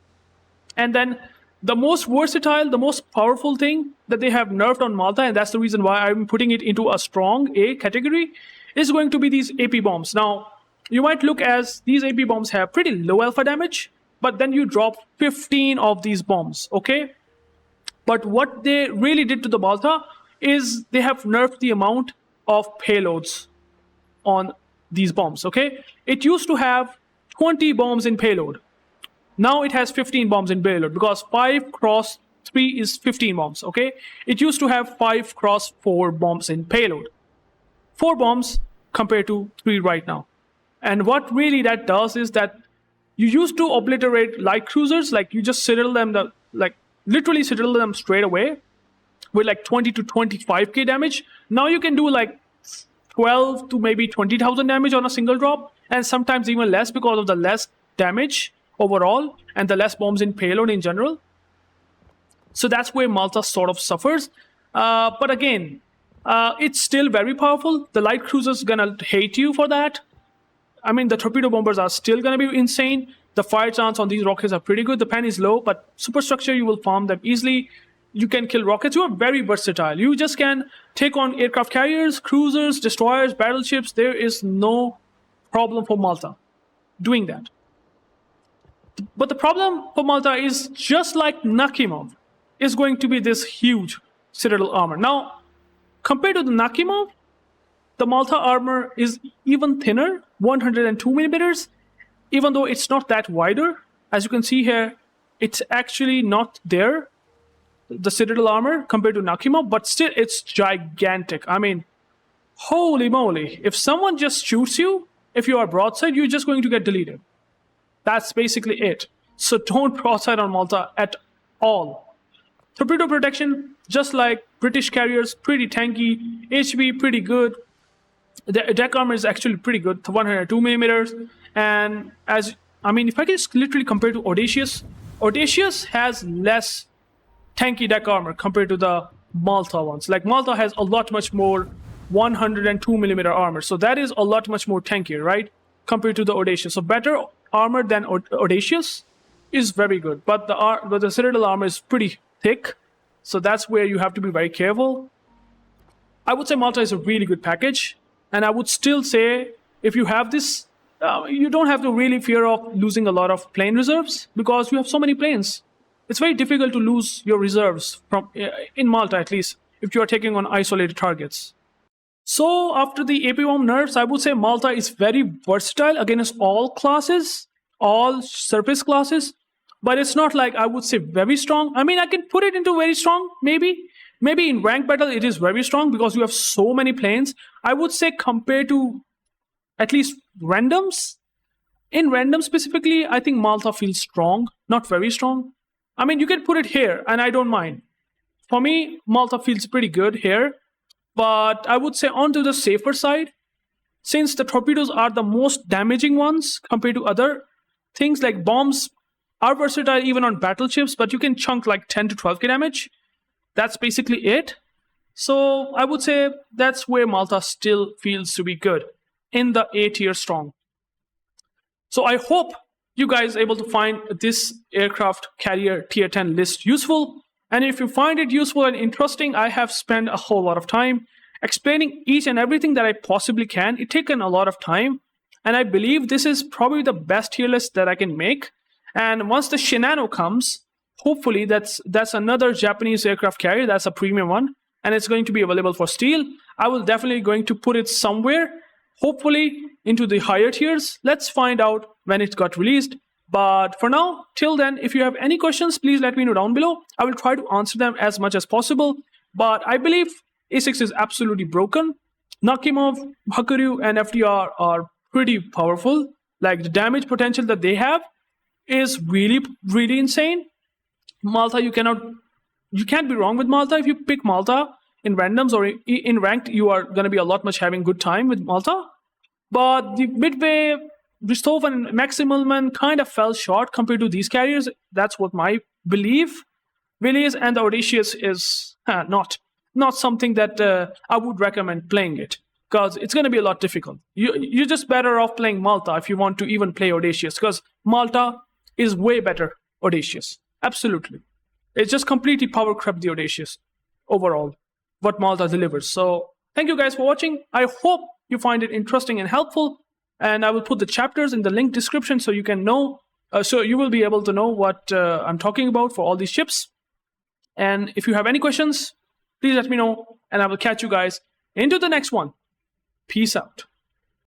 And then the most versatile, the most powerful thing that they have nerfed on Malta, and that's the reason why I'm putting it into a strong A category, is going to be these AP bombs. Now, you might look as these AP bombs have pretty low alpha damage, but then you drop 15 of these bombs, okay? But what they really did to the Malta is they have nerfed the amount of payloads on these bombs, okay? It used to have 20 bombs in payload. Now it has 15 bombs in payload because 5 cross 3 is 15 bombs, okay? It used to have 5 cross 4 bombs in payload. 4 bombs compared to 3 right now. And what really that does is that you used to obliterate light cruisers, you just citadel them, literally citadel them straight away with 20 to 25k damage. Now you can do 12 to maybe 20,000 damage on a single drop, and sometimes even less because of the less damage overall and the less bombs in payload in general. So that's where Malta sort of suffers. But again, it's still very powerful. The light cruisers gonna hate you for that. I mean, the torpedo bombers are still gonna be insane. The fire chance on these rockets are pretty good. The pen is low, but superstructure, you will farm them easily. You can kill rockets. You are very versatile. You just can take on aircraft carriers, cruisers, destroyers, battleships. There is no problem for Malta doing that. But the problem for Malta is just like Nakhimov, is going to be this huge citadel armor. Now, compared to the Nakhimov, the Malta armor is even thinner, 102 millimeters, even though it's not that wider. As you can see here, it's actually not there, the citadel armor, compared to Nakhimov, but still it's gigantic. I mean, holy moly. If someone just shoots you, if you are broadside, you're just going to get deleted. That's basically it. So don't broadside on Malta at all. Torpedo protection, just like British carriers, pretty tanky. HP, pretty good. The deck armor is actually pretty good, 102 millimeters. And if I can just literally compare to Audacious, Audacious has less tanky deck armor compared to the Malta ones. Malta has a lot much more 102 millimeter armor. So that is a lot much more tankier, right? Compared to the Audacious. So better armor than Audacious is very good. But the Citadel armor is pretty thick. So that's where you have to be very careful. I would say Malta is a really good package. And I would still say if you have this, you don't have to really fear of losing a lot of plane reserves because you have so many planes. It's very difficult to lose your reserves from in Malta, at least, if you are taking on isolated targets. So after the AP bomb nerfs, I would say Malta is very versatile against all classes, all surface classes, but it's not I would say very strong. I mean, I can put it into very strong, maybe, Maybe in rank battle, it is very strong because you have so many planes. I would say compared to at least randoms, in random specifically, I think Malta feels strong, not very strong. I mean, you can put it here, and I don't mind. For me, Malta feels pretty good here, but I would say onto the safer side, since the torpedoes are the most damaging ones compared to other things like bombs are versatile even on battleships, but you can chunk like 10 to 12k damage. That's basically it. So I would say that's where Malta still feels to be good in the A tier strong. So I hope you guys are able to find this aircraft carrier tier 10 list useful. And if you find it useful and interesting, I have spent a whole lot of time explaining each and everything that I possibly can. It's taken a lot of time, and I believe this is probably the best tier list that I can make. And once the Shinano comes, hopefully that's another Japanese aircraft carrier. That's a premium one, and it's going to be available for steal. I will definitely going to put it somewhere, hopefully into the higher tiers. Let's find out when it got released. But for now, till then, if you have any questions, please let me know down below. I will try to answer them as much as possible. But I believe Essex is absolutely broken. Nakhimov, Hakuryu, and FDR are pretty powerful. Like, the damage potential that they have is really, really insane. Malta, you can't be wrong with Malta. If you pick Malta in randoms or in ranked, you are going to be a lot much having good time with Malta. But the Midway, Richtofen, and Immelmann kind of fell short compared to these carriers. That's what my belief really is. And the Audacious is not something that I would recommend playing it, because it's going to be a lot difficult. You're just better off playing Malta if you want to even play Audacious, because Malta is way better Audacious. Absolutely. It's just completely power crept the Audacious overall, what Malta delivers. So thank you guys for watching. I hope you find it interesting and helpful. And I will put the chapters in the link description so you can know, so you will be able to know what I'm talking about for all these ships. And if you have any questions, please let me know, and I will catch you guys into the next one. Peace out.